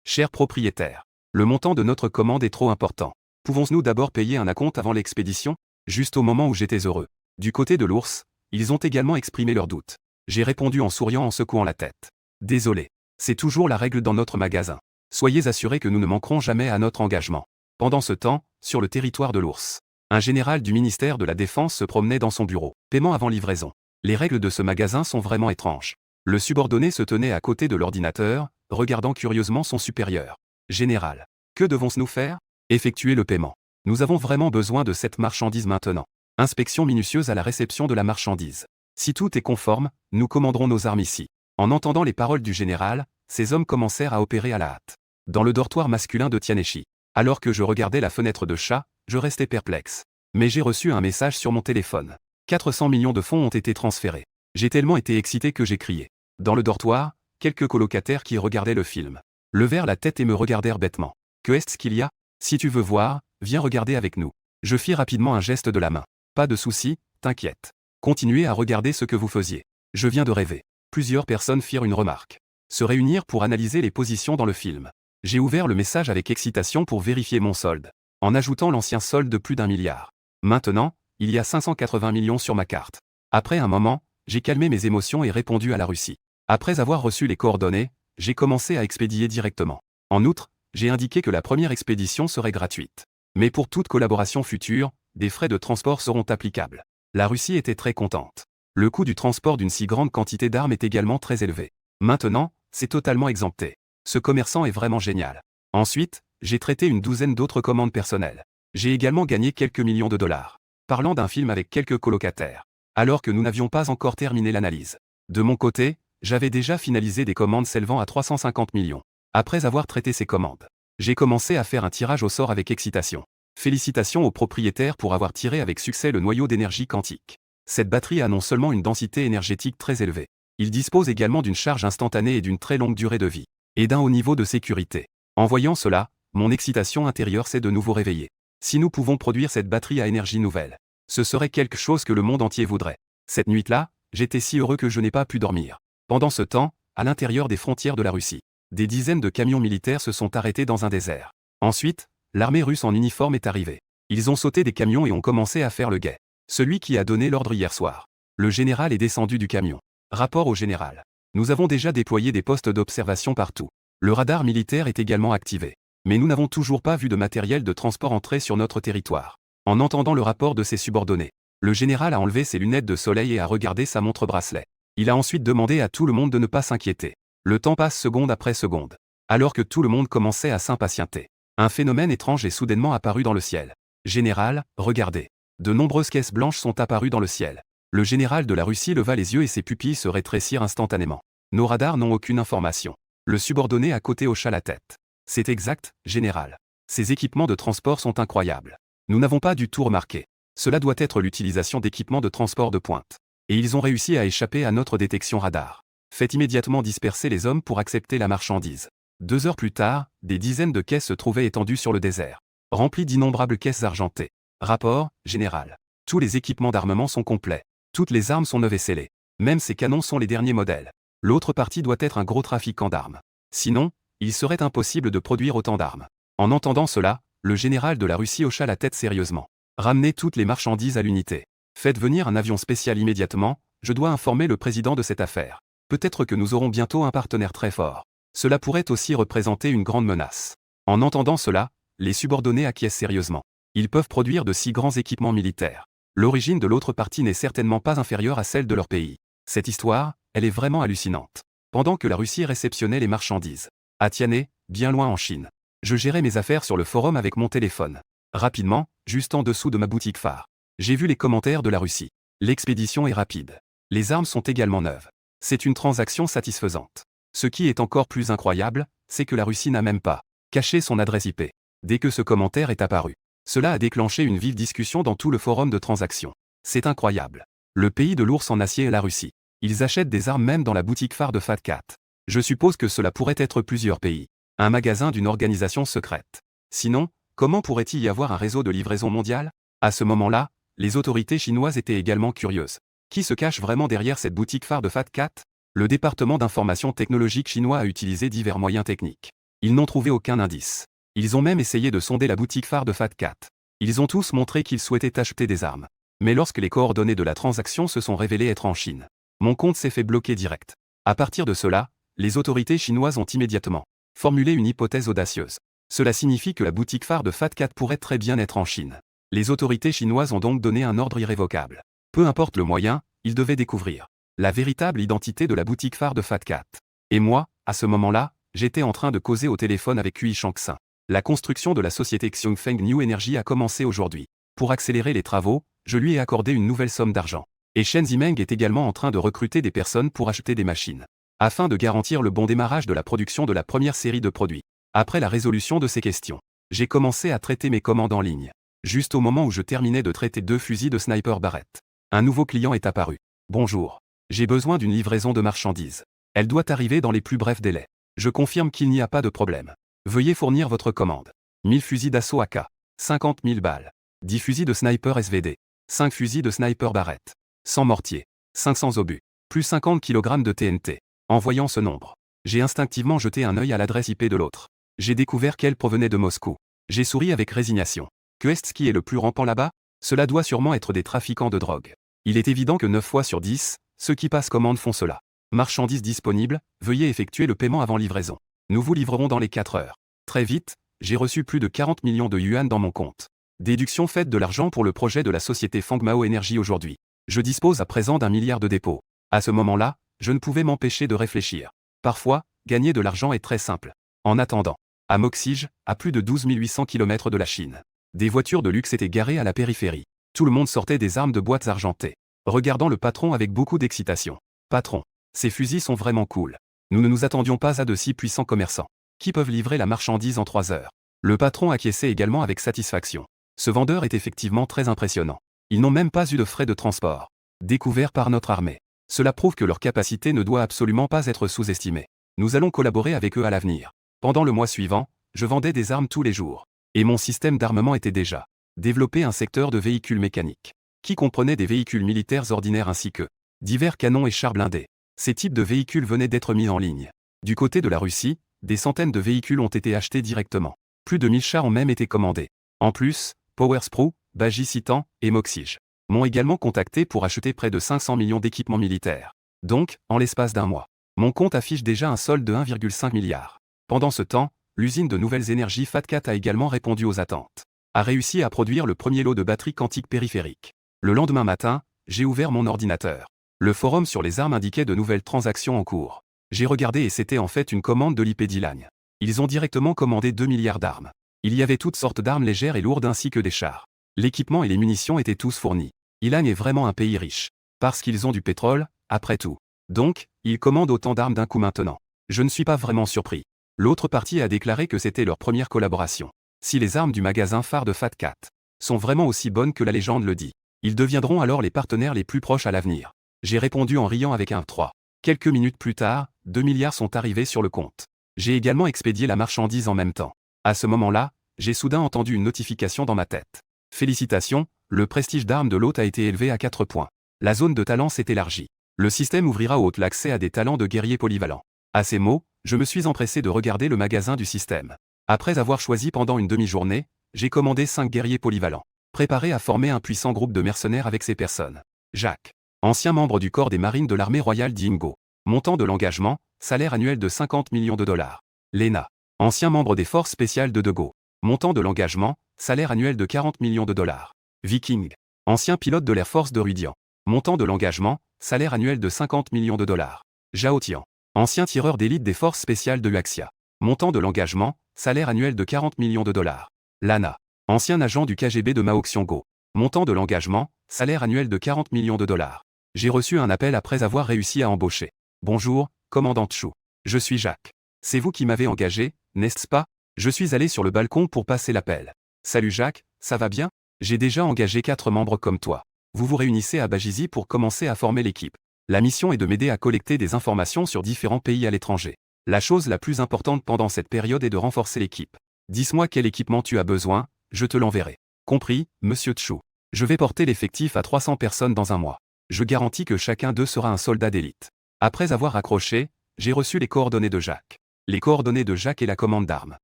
Cher propriétaire, le montant de notre commande est trop important. Pouvons-nous d'abord payer un acompte avant l'expédition? Juste au moment où j'étais heureux. Du côté de l'ours, ils ont également exprimé leurs doutes. J'ai répondu en souriant en secouant la tête. Désolé. C'est toujours la règle dans notre magasin. Soyez assurés que nous ne manquerons jamais à notre engagement. Pendant ce temps, sur le territoire de l'ours, un général du ministère de la Défense se promenait dans son bureau. Paiement avant livraison. Les règles de ce magasin sont vraiment étranges. Le subordonné se tenait à côté de l'ordinateur, regardant curieusement son supérieur. Général. Que devons-nous faire? Effectuer le paiement. Nous avons vraiment besoin de cette marchandise maintenant. Inspection minutieuse à la réception de la marchandise. Si tout est conforme, nous commanderons nos armes ici. En entendant les paroles du général, ces hommes commencèrent à opérer à la hâte. Dans le dortoir masculin de Tianeshi. Alors que je regardais la fenêtre de chat, je restais perplexe. Mais j'ai reçu un message sur mon téléphone. 400 millions de fonds ont été transférés. J'ai tellement été excité que j'ai crié. Dans le dortoir, quelques colocataires qui regardaient le film levèrent la tête et me regardèrent bêtement. Que est-ce qu'il y a? Si tu veux voir, viens regarder avec nous. Je fis rapidement un geste de la main. Pas de souci, t'inquiète. Continuez à regarder ce que vous faisiez. Je viens de rêver. Plusieurs personnes firent une remarque. Se réunir pour analyser les positions dans le film. J'ai ouvert le message avec excitation pour vérifier mon solde. En ajoutant l'ancien solde de plus d'1 milliard. Maintenant, il y a 580 millions sur ma carte. Après un moment, j'ai calmé mes émotions et répondu à la Russie. Après avoir reçu les coordonnées, j'ai commencé à expédier directement. En outre, j'ai indiqué que la première expédition serait gratuite. Mais pour toute collaboration future, des frais de transport seront applicables. La Russie était très contente. Le coût du transport d'une si grande quantité d'armes est également très élevé. Maintenant, c'est totalement exempté. Ce commerçant est vraiment génial. Ensuite, j'ai traité une douzaine d'autres commandes personnelles. J'ai également gagné quelques millions de dollars. Parlant d'un film avec quelques colocataires. Alors que nous n'avions pas encore terminé l'analyse. De mon côté, j'avais déjà finalisé des commandes s'élevant à 350 millions. Après avoir traité ces commandes, j'ai commencé à faire un tirage au sort avec excitation. Félicitations aux propriétaires pour avoir tiré avec succès le noyau d'énergie quantique. Cette batterie a non seulement une densité énergétique très élevée, il dispose également d'une charge instantanée et d'une très longue durée de vie, et d'un haut niveau de sécurité. En voyant cela, mon excitation intérieure s'est de nouveau réveillée. Si nous pouvons produire cette batterie à énergie nouvelle, ce serait quelque chose que le monde entier voudrait. Cette nuit-là, j'étais si heureux que je n'ai pas pu dormir. Pendant ce temps, à l'intérieur des frontières de la Russie, des dizaines de camions militaires se sont arrêtés dans un désert. Ensuite, l'armée russe en uniforme est arrivée. Ils ont sauté des camions et ont commencé à faire le guet. Celui qui a donné l'ordre hier soir. Le général est descendu du camion. Rapport au général. Nous avons déjà déployé des postes d'observation partout. Le radar militaire est également activé. Mais nous n'avons toujours pas vu de matériel de transport entrer sur notre territoire. En entendant le rapport de ses subordonnés, le général a enlevé ses lunettes de soleil et a regardé sa montre bracelet. Il a ensuite demandé à tout le monde de ne pas s'inquiéter. Le temps passe seconde après seconde. Alors que tout le monde commençait à s'impatienter. Un phénomène étrange est soudainement apparu dans le ciel. Général, regardez. De nombreuses caisses blanches sont apparues dans le ciel. Le général de la Russie leva les yeux et ses pupilles se rétrécirent instantanément. Nos radars n'ont aucune information. Le subordonné à côté hocha la tête. C'est exact, général. Ces équipements de transport sont incroyables. Nous n'avons pas du tout remarqué. Cela doit être l'utilisation d'équipements de transport de pointe. Et ils ont réussi à échapper à notre détection radar. Faites immédiatement disperser les hommes pour accepter la marchandise. 2 heures plus tard, des dizaines de caisses se trouvaient étendues sur le désert, remplies d'innombrables caisses argentées. Rapport, général. Tous les équipements d'armement sont complets. Toutes les armes sont neuves et scellées. Même ces canons sont les derniers modèles. L'autre partie doit être un gros trafiquant d'armes. Sinon, il serait impossible de produire autant d'armes. En entendant cela, le général de la Russie hocha la tête sérieusement. Ramenez toutes les marchandises à l'unité. Faites venir un avion spécial immédiatement, je dois informer le président de cette affaire. Peut-être que nous aurons bientôt un partenaire très fort. Cela pourrait aussi représenter une grande menace. En entendant cela, les subordonnés acquiescent sérieusement. Ils peuvent produire de si grands équipements militaires. L'origine de l'autre partie n'est certainement pas inférieure à celle de leur pays. Cette histoire, elle est vraiment hallucinante. Pendant que la Russie réceptionnait les marchandises, à Tianhe, bien loin en Chine, je gérais mes affaires sur le forum avec mon téléphone. Rapidement, juste en dessous de ma boutique phare, j'ai vu les commentaires de la Russie. L'expédition est rapide. Les armes sont également neuves. C'est une transaction satisfaisante. Ce qui est encore plus incroyable, c'est que la Russie n'a même pas caché son adresse IP. Dès que ce commentaire est apparu, cela a déclenché une vive discussion dans tout le forum de transactions. C'est incroyable. Le pays de l'ours en acier est la Russie. Ils achètent des armes même dans la boutique phare de Fat Cat. Je suppose que cela pourrait être plusieurs pays. Un magasin d'une organisation secrète. Sinon, comment pourrait-il y avoir un réseau de livraison mondial? À ce moment-là, les autorités chinoises étaient également curieuses. Qui se cache vraiment derrière cette boutique phare de Fat Cat? Le département d'information technologique chinois a utilisé divers moyens techniques. Ils n'ont trouvé aucun indice. Ils ont même essayé de sonder la boutique phare de Fat Cat. Ils ont tous montré qu'ils souhaitaient acheter des armes. Mais lorsque les coordonnées de la transaction se sont révélées être en Chine, mon compte s'est fait bloquer direct. À partir de cela, les autorités chinoises ont immédiatement formulé une hypothèse audacieuse. Cela signifie que la boutique phare de Fat Cat pourrait très bien être en Chine. Les autorités chinoises ont donc donné un ordre irrévocable. Peu importe le moyen, ils devaient découvrir la véritable identité de la boutique phare de Fat Cat. Et moi, à ce moment-là, j'étais en train de causer au téléphone avec Hui Shangxin. La construction de la société Xiongfeng New Energy a commencé aujourd'hui. Pour accélérer les travaux, je lui ai accordé une nouvelle somme d'argent. Et Shen Zimeng est également en train de recruter des personnes pour acheter des machines, afin de garantir le bon démarrage de la production de la première série de produits. Après la résolution de ces questions, j'ai commencé à traiter mes commandes en ligne. Juste au moment où je terminais de traiter 2 fusils de sniper Barrett, un nouveau client est apparu. Bonjour. J'ai besoin d'une livraison de marchandises. Elle doit arriver dans les plus brefs délais. Je confirme qu'il n'y a pas de problème. Veuillez fournir votre commande. 1000 fusils d'assaut AK. 50 000 balles. 10 fusils de sniper SVD. 5 fusils de sniper Barrett. 100 mortiers. 500 obus. Plus 50 kg de TNT. En voyant ce nombre, j'ai instinctivement jeté un œil à l'adresse IP de l'autre. J'ai découvert qu'elle provenait de Moscou. J'ai souri avec résignation. Que est-ce qui est le plus rampant là-bas? Cela doit sûrement être des trafiquants de drogue. Il est évident que 9 fois sur 10, ceux qui passent commande font cela. Marchandises disponibles, veuillez effectuer le paiement avant livraison. Nous vous livrerons dans les 4 heures. Très vite, j'ai reçu plus de 40 millions de yuan dans mon compte. Déduction faite de l'argent pour le projet de la société Fangmao Energy aujourd'hui. Je dispose à présent d'1 milliard de dépôts. À ce moment-là, je ne pouvais m'empêcher de réfléchir. Parfois, gagner de l'argent est très simple. En attendant, à Moxige, à plus de 12 800 km de la Chine, des voitures de luxe étaient garées à la périphérie. Tout le monde sortait des armes de boîtes argentées, regardant le patron avec beaucoup d'excitation. Patron, ces fusils sont vraiment cool. Nous ne nous attendions pas à de si puissants commerçants, qui peuvent livrer la marchandise en 3 heures. Le patron acquiesçait également avec satisfaction. Ce vendeur est effectivement très impressionnant. Ils n'ont même pas eu de frais de transport. Découverts par notre armée. Cela prouve que leur capacité ne doit absolument pas être sous-estimée. Nous allons collaborer avec eux à l'avenir. Pendant le mois suivant, je vendais des armes tous les jours. Et mon système d'armement était déjà développé un secteur de véhicules mécaniques, qui comprenait des véhicules militaires ordinaires ainsi que divers canons et chars blindés. Ces types de véhicules venaient d'être mis en ligne. Du côté de la Russie, des centaines de véhicules ont été achetés directement. Plus de 1000 chars ont même été commandés. En plus, Powersproo, Baji Citan et Moxige m'ont également contacté pour acheter près de 500 millions d'équipements militaires. Donc, en l'espace d'un mois, mon compte affiche déjà un solde de 1,5 milliard. Pendant ce temps, l'usine de nouvelles énergies Fat Cat a également répondu aux attentes. A réussi à produire le premier lot de batteries quantiques périphériques. Le lendemain matin, j'ai ouvert mon ordinateur. Le forum sur les armes indiquait de nouvelles transactions en cours. J'ai regardé et c'était en fait une commande de l'IP d'Ilan. Ils ont directement commandé 2 milliards d'armes. Il y avait toutes sortes d'armes légères et lourdes ainsi que des chars. L'équipement et les munitions étaient tous fournis. Ilan est vraiment un pays riche. Parce qu'ils ont du pétrole, après tout. Donc, ils commandent autant d'armes d'un coup maintenant. Je ne suis pas vraiment surpris. L'autre partie a déclaré que c'était leur première collaboration. Si les armes du magasin phare de Fat Cat sont vraiment aussi bonnes que la légende le dit, ils deviendront alors les partenaires les plus proches à l'avenir. J'ai répondu en riant avec un 3. Quelques minutes plus tard, 2 milliards sont arrivés sur le compte. J'ai également expédié la marchandise en même temps. À ce moment-là, j'ai soudain entendu une notification dans ma tête. Félicitations, le prestige d'armes de l'hôte a été élevé à 4 points. La zone de talent s'est élargie. Le système ouvrira au hôte l'accès à des talents de guerriers polyvalents. À ces mots, je me suis empressé de regarder le magasin du système. Après avoir choisi pendant une demi-journée, j'ai commandé 5 guerriers polyvalents, préparés à former un puissant groupe de mercenaires avec ces personnes. Jacques, ancien membre du corps des marines de l'armée royale d'Ingo. Montant de l'engagement, salaire annuel de 50 millions de dollars. Lena, ancien membre des forces spéciales de Dego. Montant de l'engagement, salaire annuel de 40 millions de dollars. Viking, ancien pilote de l'Air Force de Rudian. Montant de l'engagement, salaire annuel de 50 millions de dollars. Zhao Tian, ancien tireur d'élite des forces spéciales de Huaxia. Montant de l'engagement, salaire annuel de 40 millions de dollars. Lana, ancien agent du KGB de Mao Xionggo. Montant de l'engagement, salaire annuel de 40 millions de dollars. J'ai reçu un appel après avoir réussi à embaucher. Bonjour, commandant Chou. Je suis Jacques. C'est vous qui m'avez engagé, n'est-ce pas? Je suis allé sur le balcon pour passer l'appel. Salut Jacques, ça va bien? J'ai déjà engagé 4 membres comme toi. Vous vous réunissez à Bajizi pour commencer à former l'équipe. La mission est de m'aider à collecter des informations sur différents pays à l'étranger. La chose la plus importante pendant cette période est de renforcer l'équipe. Dis-moi quel équipement tu as besoin, je te l'enverrai. Compris, monsieur Chou. Je vais porter l'effectif à 300 personnes dans un mois. Je garantis que chacun d'eux sera un soldat d'élite. Après avoir accroché, j'ai reçu les coordonnées de Jacques. Les coordonnées de Jacques et la commande d'armes.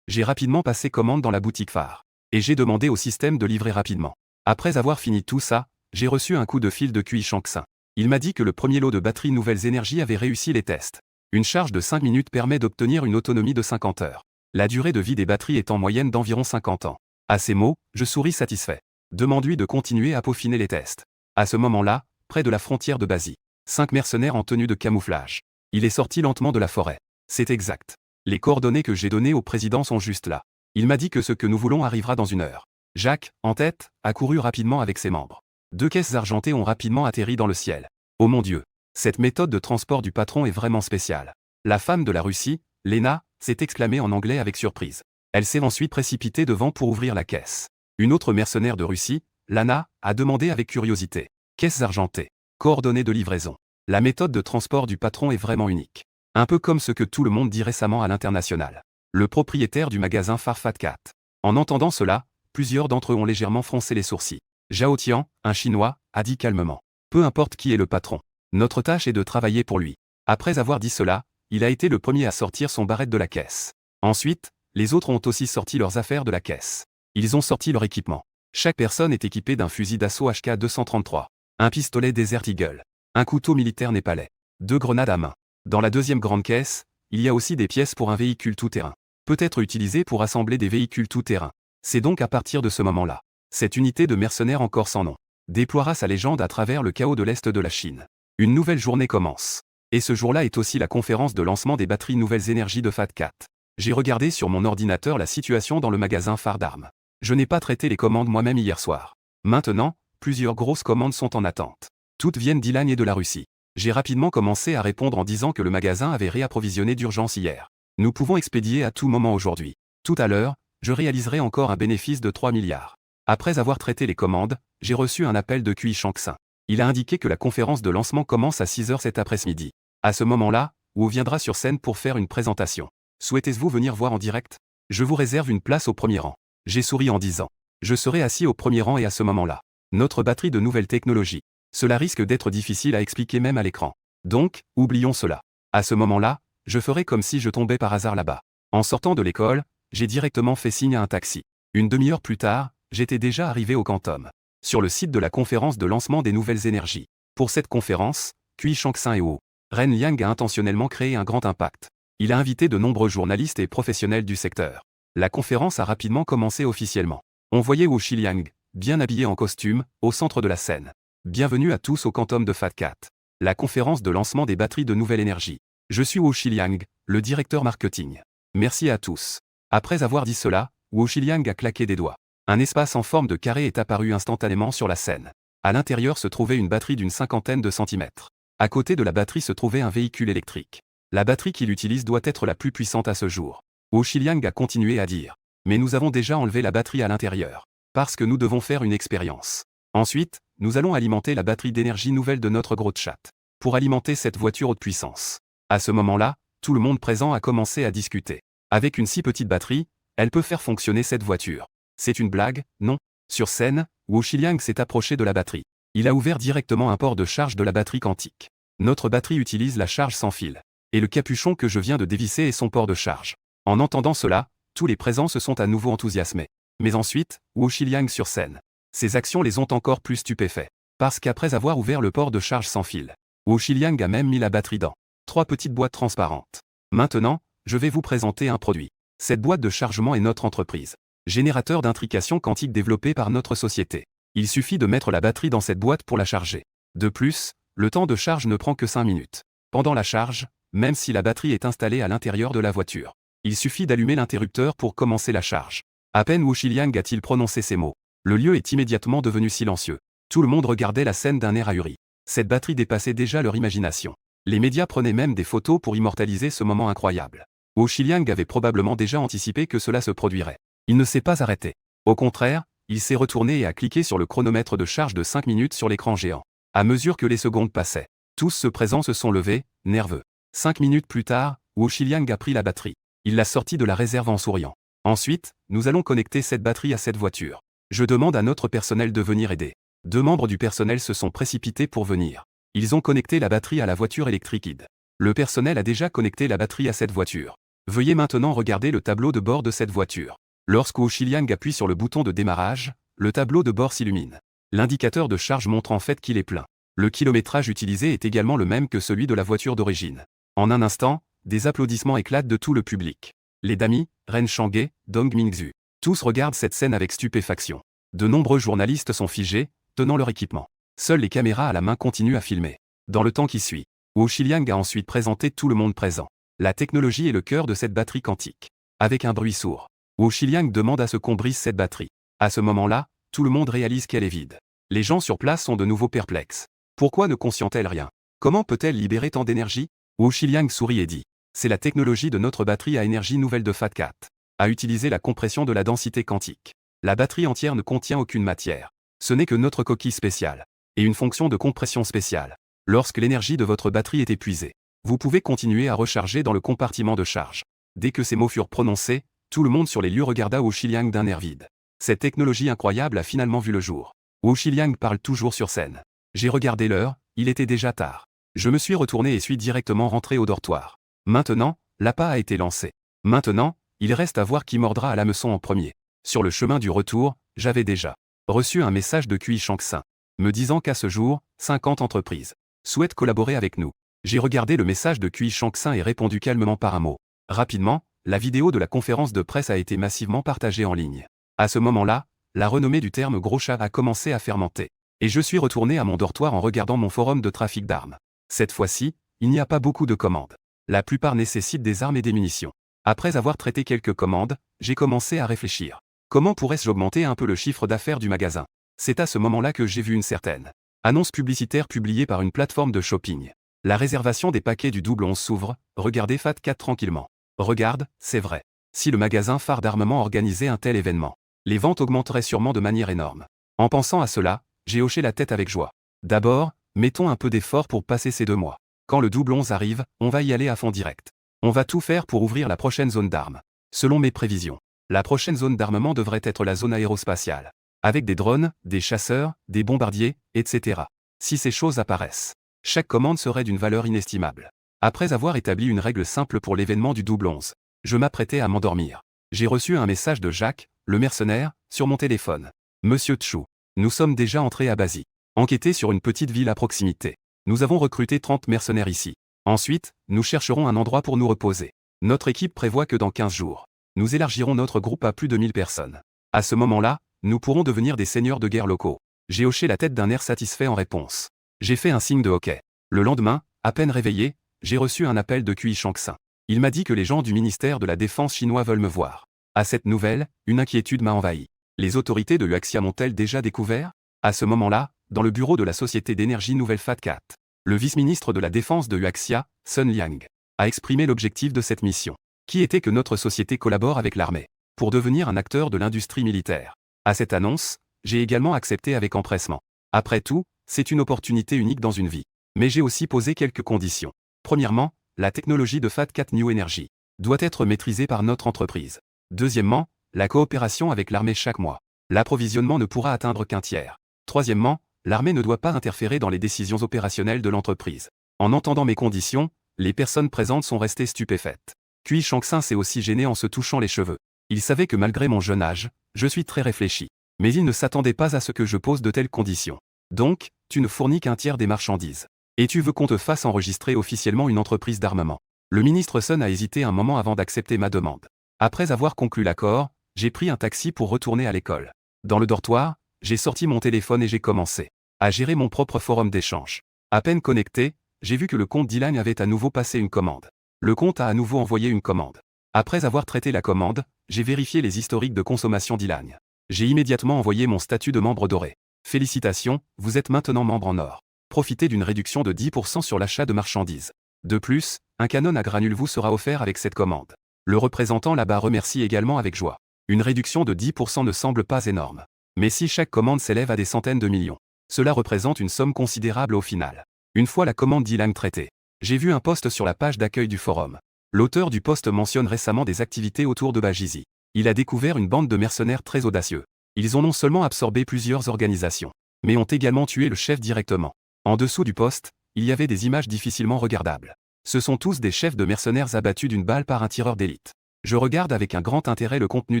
J'ai rapidement passé commande dans la boutique phare. Et j'ai demandé au système de livrer rapidement. Après avoir fini tout ça, j'ai reçu un coup de fil de Cui Shanksin. Il m'a dit que le premier lot de batteries Nouvelles Énergies avait réussi les tests. Une charge de 5 minutes permet d'obtenir une autonomie de 50 heures. La durée de vie des batteries est en moyenne d'environ 50 ans. À ces mots, je souris satisfait. Demande-lui de continuer à peaufiner les tests. À ce moment-là, près de la frontière de Basie. 5 mercenaires en tenue de camouflage. Il est sorti lentement de la forêt. C'est exact. Les coordonnées que j'ai données au président sont juste là. Il m'a dit que ce que nous voulons arrivera dans une heure. Jacques, en tête, a couru rapidement avec ses membres. 2 caisses argentées ont rapidement atterri dans le ciel. Oh mon Dieu! Cette méthode de transport du patron est vraiment spéciale. La femme de la Russie, Lena, s'est exclamée en anglais avec surprise. Elle s'est ensuite précipitée devant pour ouvrir la caisse. Une autre mercenaire de Russie, Lana, a demandé avec curiosité. Caisses argentées. Coordonnées de livraison. La méthode de transport du patron est vraiment unique. Un peu comme ce que tout le monde dit récemment à l'international. Le propriétaire du magasin Farfat Cat. En entendant cela, plusieurs d'entre eux ont légèrement froncé les sourcils. Zhao Tian, un Chinois, a dit calmement. Peu importe qui est le patron. Notre tâche est de travailler pour lui. Après avoir dit cela, il a été le premier à sortir son barrette de la caisse. Ensuite, les autres ont aussi sorti leurs affaires de la caisse. Ils ont sorti leur équipement. Chaque personne est équipée d'un fusil d'assaut HK-233. Un pistolet Desert Eagle. Un couteau militaire népalais. 2 grenades à main. Dans la deuxième grande caisse, il y a aussi des pièces pour un véhicule tout-terrain. Peut être utilisé pour assembler des véhicules tout-terrain. C'est donc à partir de ce moment-là. Cette unité de mercenaires encore sans nom déploiera sa légende à travers le chaos de l'Est de la Chine. Une nouvelle journée commence. Et ce jour-là est aussi la conférence de lancement des batteries Nouvelles Énergies de Fat Cat. J'ai regardé sur mon ordinateur la situation dans le magasin phare d'armes. Je n'ai pas traité les commandes moi-même hier soir. Maintenant, plusieurs grosses commandes sont en attente. Toutes viennent d'Ilan et de la Russie. J'ai rapidement commencé à répondre en disant que le magasin avait réapprovisionné d'urgence hier. Nous pouvons expédier à tout moment aujourd'hui. Tout à l'heure, je réaliserai encore un bénéfice de 3 milliards. Après avoir traité les commandes, j'ai reçu un appel de Cui Shanksin. Il a indiqué que la conférence de lancement commence à 6 h cet après-midi. À ce moment-là, Wu viendra sur scène pour faire une présentation. Souhaitez-vous venir voir en direct? Je vous réserve une place au premier rang. J'ai souri en disant. Je serai assis au premier rang et à ce moment-là. Notre batterie de nouvelles technologies. Cela risque d'être difficile à expliquer même à l'écran. Donc, oublions cela. À ce moment-là, je ferai comme si je tombais par hasard là-bas. En sortant de l'école, j'ai directement fait signe à un taxi. Une demi-heure plus tard, j'étais déjà arrivé au Quantum. Sur le site de la conférence de lancement des nouvelles énergies. Pour cette conférence, Cui Shanksin et Wu Ren Liang a intentionnellement créé un grand impact. Il a invité de nombreux journalistes et professionnels du secteur. La conférence a rapidement commencé officiellement. On voyait Wu Xiliang, bien habillé en costume, au centre de la scène. Bienvenue à tous au Quantum de Fat Cat. La conférence de lancement des batteries de nouvelle énergie. Je suis Wu Xiliang, le directeur marketing. Merci à tous. Après avoir dit cela, Wu Xiliang a claqué des doigts. Un espace en forme de carré est apparu instantanément sur la scène. À l'intérieur se trouvait une batterie d'une 50aine de centimètres. À côté de la batterie se trouvait un véhicule électrique. La batterie qu'il utilise doit être la plus puissante à ce jour. Wu Xiliang a continué à dire. Mais nous avons déjà enlevé la batterie à l'intérieur. Parce que nous devons faire une expérience. Ensuite, nous allons alimenter la batterie d'énergie nouvelle de notre gros chat. Pour alimenter cette voiture haute puissance. À ce moment-là, tout le monde présent a commencé à discuter. Avec une si petite batterie, elle peut faire fonctionner cette voiture. C'est une blague, non? Sur scène, Wu Xiliang s'est approché de la batterie. Il a ouvert directement un port de charge de la batterie quantique. Notre batterie utilise la charge sans fil. Et le capuchon que je viens de dévisser est son port de charge. En entendant cela, Tous les présents se sont à nouveau enthousiasmés. Mais ensuite, Wu Xiliang sur scène. Ses actions les ont encore plus stupéfaits. Parce qu'après avoir ouvert le port de charge sans fil, Wu Xiliang a même mis la batterie dans 3 petites boîtes transparentes. Maintenant, je vais vous présenter un produit. Cette boîte de chargement est notre entreprise. Générateur d'intrication quantique développé par notre société. Il suffit de mettre la batterie dans cette boîte pour la charger. De plus, le temps de charge ne prend que 5 minutes. Pendant la charge, même si la batterie est installée à l'intérieur de la voiture, il suffit d'allumer l'interrupteur pour commencer la charge. À peine Wu Xiliang a-t-il prononcé ces mots, le lieu est immédiatement devenu silencieux. Tout le monde regardait la scène d'un air ahuri. Cette batterie dépassait déjà leur imagination. Les médias prenaient même des photos pour immortaliser ce moment incroyable. Wu Xiliang avait probablement déjà anticipé que cela se produirait. Il ne s'est pas arrêté. Au contraire, il s'est retourné et a cliqué sur le chronomètre de charge de 5 minutes sur l'écran géant. À mesure que les secondes passaient, tous ceux présents se sont levés, nerveux. 5 minutes plus tard, Wu Xiliang a pris la batterie. Il l'a sortie de la réserve en souriant. Ensuite, nous allons connecter cette batterie à cette voiture. Je demande à notre personnel de venir aider. 2 membres du personnel se sont précipités pour venir. Ils ont connecté la batterie à la voiture électrique ID. Le personnel a déjà connecté la batterie à cette voiture. Veuillez maintenant regarder le tableau de bord de cette voiture. Lorsque Wu Xiliang appuie sur le bouton de démarrage, le tableau de bord s'illumine. L'indicateur de charge montre en fait qu'il est plein. Le kilométrage utilisé est également le même que celui de la voiture d'origine. En un instant, des applaudissements éclatent de tout le public. Les Dami, Ren Chang'e, Dong Mingzhu. Tous regardent cette scène avec stupéfaction. De nombreux journalistes sont figés, tenant leur équipement. Seules les caméras à la main continuent à filmer. Dans le temps qui suit, Wu Xiliang a ensuite présenté tout le monde présent. La technologie est le cœur de cette batterie quantique. Avec un bruit sourd, Wu Xiliang demande à ce qu'on brise cette batterie. À ce moment-là, tout le monde réalise qu'elle est vide. Les gens sur place sont de nouveau perplexes. Pourquoi ne conscient-elle rien? Comment peut-elle libérer tant d'énergie? Wu Xiliang sourit et dit. C'est la technologie de notre batterie à énergie nouvelle de FAT4. À utiliser la compression de la densité quantique. La batterie entière ne contient aucune matière. Ce n'est que notre coquille spéciale. Et une fonction de compression spéciale. Lorsque l'énergie de votre batterie est épuisée, vous pouvez continuer à recharger dans le compartiment de charge. Dès que ces mots furent prononcés, tout le monde sur les lieux regarda Wu Xiliang d'un air vide. Cette technologie incroyable a finalement vu le jour. Wu Xiliang parle toujours sur scène. J'ai regardé l'heure, il était déjà tard. Je me suis retourné et suis directement rentré au dortoir. Maintenant, l'appât a été lancé. Maintenant, il reste à voir qui mordra à l'hameçon en premier. Sur le chemin du retour, j'avais déjà reçu un message de Cui Shanksin, me disant qu'à ce jour, 50 entreprises souhaitent collaborer avec nous. J'ai regardé le message de Cui Shanksin et répondu calmement par un mot. Rapidement, la vidéo de la conférence de presse a été massivement partagée en ligne. À ce moment-là, la renommée du terme gros chat a commencé à fermenter. Et je suis retourné à mon dortoir en regardant mon forum de trafic d'armes. Cette fois-ci, il n'y a pas beaucoup de commandes. La plupart nécessitent des armes et des munitions. Après avoir traité quelques commandes, j'ai commencé à réfléchir. Comment pourrais-je augmenter un peu le chiffre d'affaires du magasin? C'est à ce moment-là que j'ai vu une certaine annonce publicitaire publiée par une plateforme de shopping. La réservation des paquets du double 11 s'ouvre, regardez FAT4 tranquillement. Regarde, c'est vrai. Si le magasin phare d'armement organisait un tel événement, les ventes augmenteraient sûrement de manière énorme. En pensant à cela, j'ai hoché la tête avec joie. D'abord, mettons un peu d'effort pour passer ces 2 mois. Quand le double 11 arrive, on va y aller à fond direct. On va tout faire pour ouvrir la prochaine zone d'armes. Selon mes prévisions, la prochaine zone d'armement devrait être la zone aérospatiale. Avec des drones, des chasseurs, des bombardiers, etc. Si ces choses apparaissent, chaque commande serait d'une valeur inestimable. Après avoir établi une règle simple pour l'événement du double 11, je m'apprêtais à m'endormir. J'ai reçu un message de Jacques, le mercenaire, sur mon téléphone. Monsieur Tchou, nous sommes déjà entrés à Basie. Enquêter sur une petite ville à proximité. Nous avons recruté 30 mercenaires ici. Ensuite, nous chercherons un endroit pour nous reposer. Notre équipe prévoit que dans 15 jours, nous élargirons notre groupe à plus de 1000 personnes. À ce moment-là, nous pourrons devenir des seigneurs de guerre locaux. J'ai hoché la tête d'un air satisfait en réponse. J'ai fait un signe de hockey. Le lendemain, à peine réveillé, j'ai reçu un appel de Cui Shanksin. Il m'a dit que les gens du ministère de la Défense chinois veulent me voir. À cette nouvelle, une inquiétude m'a envahi. Les autorités de Huaxia m'ont-elles déjà découvert? À ce moment-là, dans le bureau de la Société d'énergie Nouvelle FAT4, le vice-ministre de la Défense de Huaxia, Sun Liang, a exprimé l'objectif de cette mission, qui était que notre société collabore avec l'armée, pour devenir un acteur de l'industrie militaire. À cette annonce, j'ai également accepté avec empressement. Après tout, c'est une opportunité unique dans une vie. Mais j'ai aussi posé quelques conditions. Premièrement, la technologie de FAT4 New Energy doit être maîtrisée par notre entreprise. Deuxièmement, la coopération avec l'armée chaque mois. L'approvisionnement ne pourra atteindre qu'un tiers. Troisièmement, l'armée ne doit pas interférer dans les décisions opérationnelles de l'entreprise. En entendant mes conditions, les personnes présentes sont restées stupéfaites. Cui Shanksin s'est aussi gêné en se touchant les cheveux. Il savait que malgré mon jeune âge, je suis très réfléchi. Mais il ne s'attendait pas à ce que je pose de telles conditions. Donc, tu ne fournis qu'un tiers des marchandises. Et tu veux qu'on te fasse enregistrer officiellement une entreprise d'armement. Le ministre Sun a hésité un moment avant d'accepter ma demande. Après avoir conclu l'accord, j'ai pris un taxi pour retourner à l'école. Dans le dortoir, j'ai sorti mon téléphone et j'ai commencé à gérer mon propre forum d'échange. À peine connecté, j'ai vu que le compte d'Ilan avait à nouveau passé une commande. Le compte a à nouveau envoyé une commande. Après avoir traité la commande, j'ai vérifié les historiques de consommation d'Ilan. J'ai immédiatement envoyé mon statut de membre doré. Félicitations, vous êtes maintenant membre en or. Profitez d'une réduction de 10% sur l'achat de marchandises. De plus, un Canon à granules vous sera offert avec cette commande. Le représentant là-bas remercie également avec joie. Une réduction de 10% ne semble pas énorme. Mais si chaque commande s'élève à des centaines de millions, cela représente une somme considérable au final. Une fois la commande d'Ilan traitée, j'ai vu un post sur la page d'accueil du forum. L'auteur du post mentionne récemment des activités autour de Bajizi. Il a découvert une bande de mercenaires très audacieux. Ils ont non seulement absorbé plusieurs organisations, mais ont également tué le chef directement. En dessous du post, il y avait des images difficilement regardables. Ce sont tous des chefs de mercenaires abattus d'une balle par un tireur d'élite. Je regarde avec un grand intérêt le contenu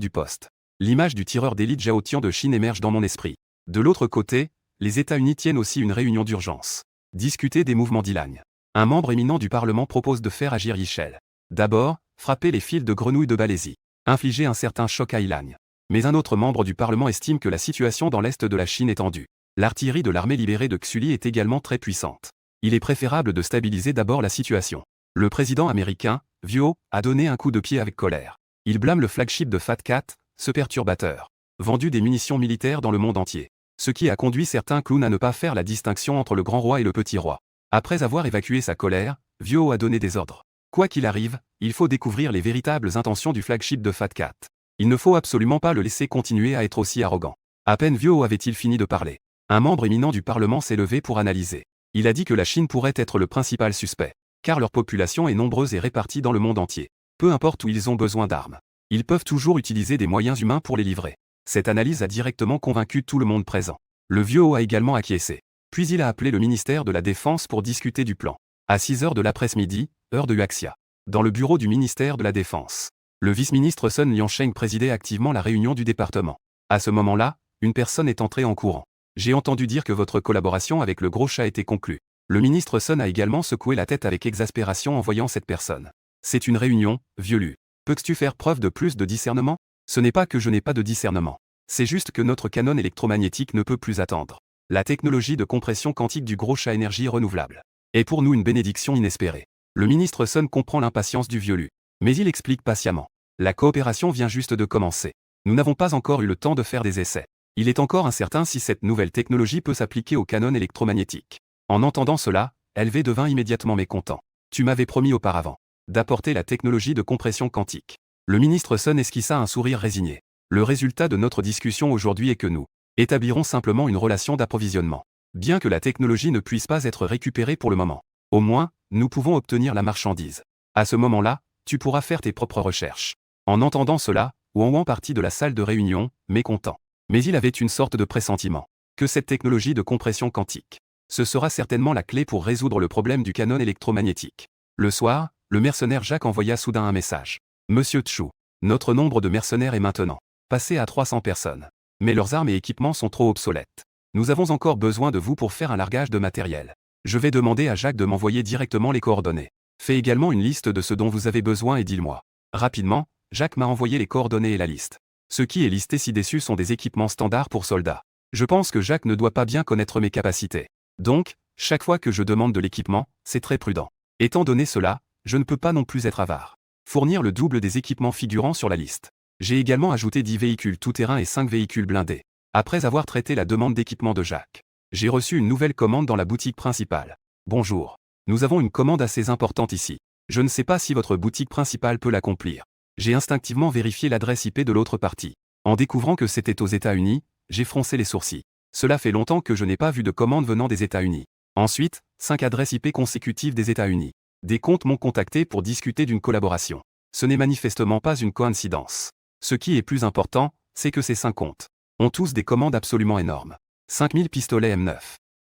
du post. L'image du tireur d'élite Zhao Tian de Chine émerge dans mon esprit. De l'autre côté, les États-Unis tiennent aussi une réunion d'urgence. Discuter des mouvements d'Ilan. Un membre éminent du Parlement propose de faire agir Yichel. D'abord, frapper les fils de grenouille de Balaisie. Infliger un certain choc à Ilan. Mais un autre membre du Parlement estime que la situation dans l'est de la Chine est tendue. L'artillerie de l'armée libérée de Xuli est également très puissante. Il est préférable de stabiliser d'abord la situation. Le président américain, Vio, a donné un coup de pied avec colère. Il blâme le flagship de Fat Cat, ce perturbateur. Vendu des munitions militaires dans le monde entier. Ce qui a conduit certains clowns à ne pas faire la distinction entre le grand roi et le petit roi. Après avoir évacué sa colère, Vio a donné des ordres. Quoi qu'il arrive, il faut découvrir les véritables intentions du flagship de Fat Cat. Il ne faut absolument pas le laisser continuer à être aussi arrogant. À peine Vio avait-il fini de parler. Un membre éminent du Parlement s'est levé pour analyser. Il a dit que la Chine pourrait être le principal suspect, car leur population est nombreuse et répartie dans le monde entier. Peu importe où ils ont besoin d'armes, ils peuvent toujours utiliser des moyens humains pour les livrer. Cette analyse a directement convaincu tout le monde présent. Le Vio a également acquiescé. Puis il a appelé le ministère de la Défense pour discuter du plan. À 6 heures de l'après-midi, heure de Huaxia. Dans le bureau du ministère de la Défense. Le vice-ministre Sun Liansheng présidait activement la réunion du département. À ce moment-là, une personne est entrée en courant. J'ai entendu dire que votre collaboration avec le gros chat était conclue. Le ministre Sun a également secoué la tête avec exaspération en voyant cette personne. C'est une réunion, vieux Lu. Peux-tu faire preuve de plus de discernement? Ce n'est pas que je n'ai pas de discernement. C'est juste que notre canon électromagnétique ne peut plus attendre. La technologie de compression quantique du gros chat énergie renouvelable est pour nous une bénédiction inespérée. Le ministre Sun comprend l'impatience du vieux Lu. Mais il explique patiemment. La coopération vient juste de commencer. Nous n'avons pas encore eu le temps de faire des essais. Il est encore incertain si cette nouvelle technologie peut s'appliquer au canon électromagnétique. En entendant cela, LV devint immédiatement mécontent. Tu m'avais promis auparavant d'apporter la technologie de compression quantique. Le ministre Sun esquissa un sourire résigné. Le résultat de notre discussion aujourd'hui est que nous établirons simplement une relation d'approvisionnement. Bien que la technologie ne puisse pas être récupérée pour le moment. Au moins, nous pouvons obtenir la marchandise. À ce moment-là, tu pourras faire tes propres recherches. En entendant cela, Wang partit de la salle de réunion, mécontent. Mais il avait une sorte de pressentiment que cette technologie de compression quantique, ce sera certainement la clé pour résoudre le problème du canon électromagnétique. Le soir, le mercenaire Jacques envoya soudain un message. Monsieur Chu, notre nombre de mercenaires est maintenant passé à 300 personnes. Mais leurs armes et équipements sont trop obsolètes. Nous avons encore besoin de vous pour faire un largage de matériel. Je vais demander à Jacques de m'envoyer directement les coordonnées. Fais également une liste de ce dont vous avez besoin et dis-le-moi. Rapidement, Jacques m'a envoyé les coordonnées et la liste. Ce qui est listé ci-dessus sont des équipements standards pour soldats. Je pense que Jacques ne doit pas bien connaître mes capacités. Donc, chaque fois que je demande de l'équipement, c'est très prudent. Étant donné cela, je ne peux pas non plus être avare. Fournir le double des équipements figurant sur la liste. J'ai également ajouté 10 véhicules tout-terrain et 5 véhicules blindés. Après avoir traité la demande d'équipement de Jacques, j'ai reçu une nouvelle commande dans la boutique principale. Bonjour. Nous avons une commande assez importante ici. Je ne sais pas si votre boutique principale peut l'accomplir. J'ai instinctivement vérifié l'adresse IP de l'autre partie. En découvrant que c'était aux États-Unis, j'ai froncé les sourcils. Cela fait longtemps que je n'ai pas vu de commande venant des États-Unis. Ensuite, 5 adresses IP consécutives des États-Unis. Des comptes m'ont contacté pour discuter d'une collaboration. Ce n'est manifestement pas une coïncidence. Ce qui est plus important, c'est que ces 5 comptes ont tous des commandes absolument énormes. 5000 pistolets M9,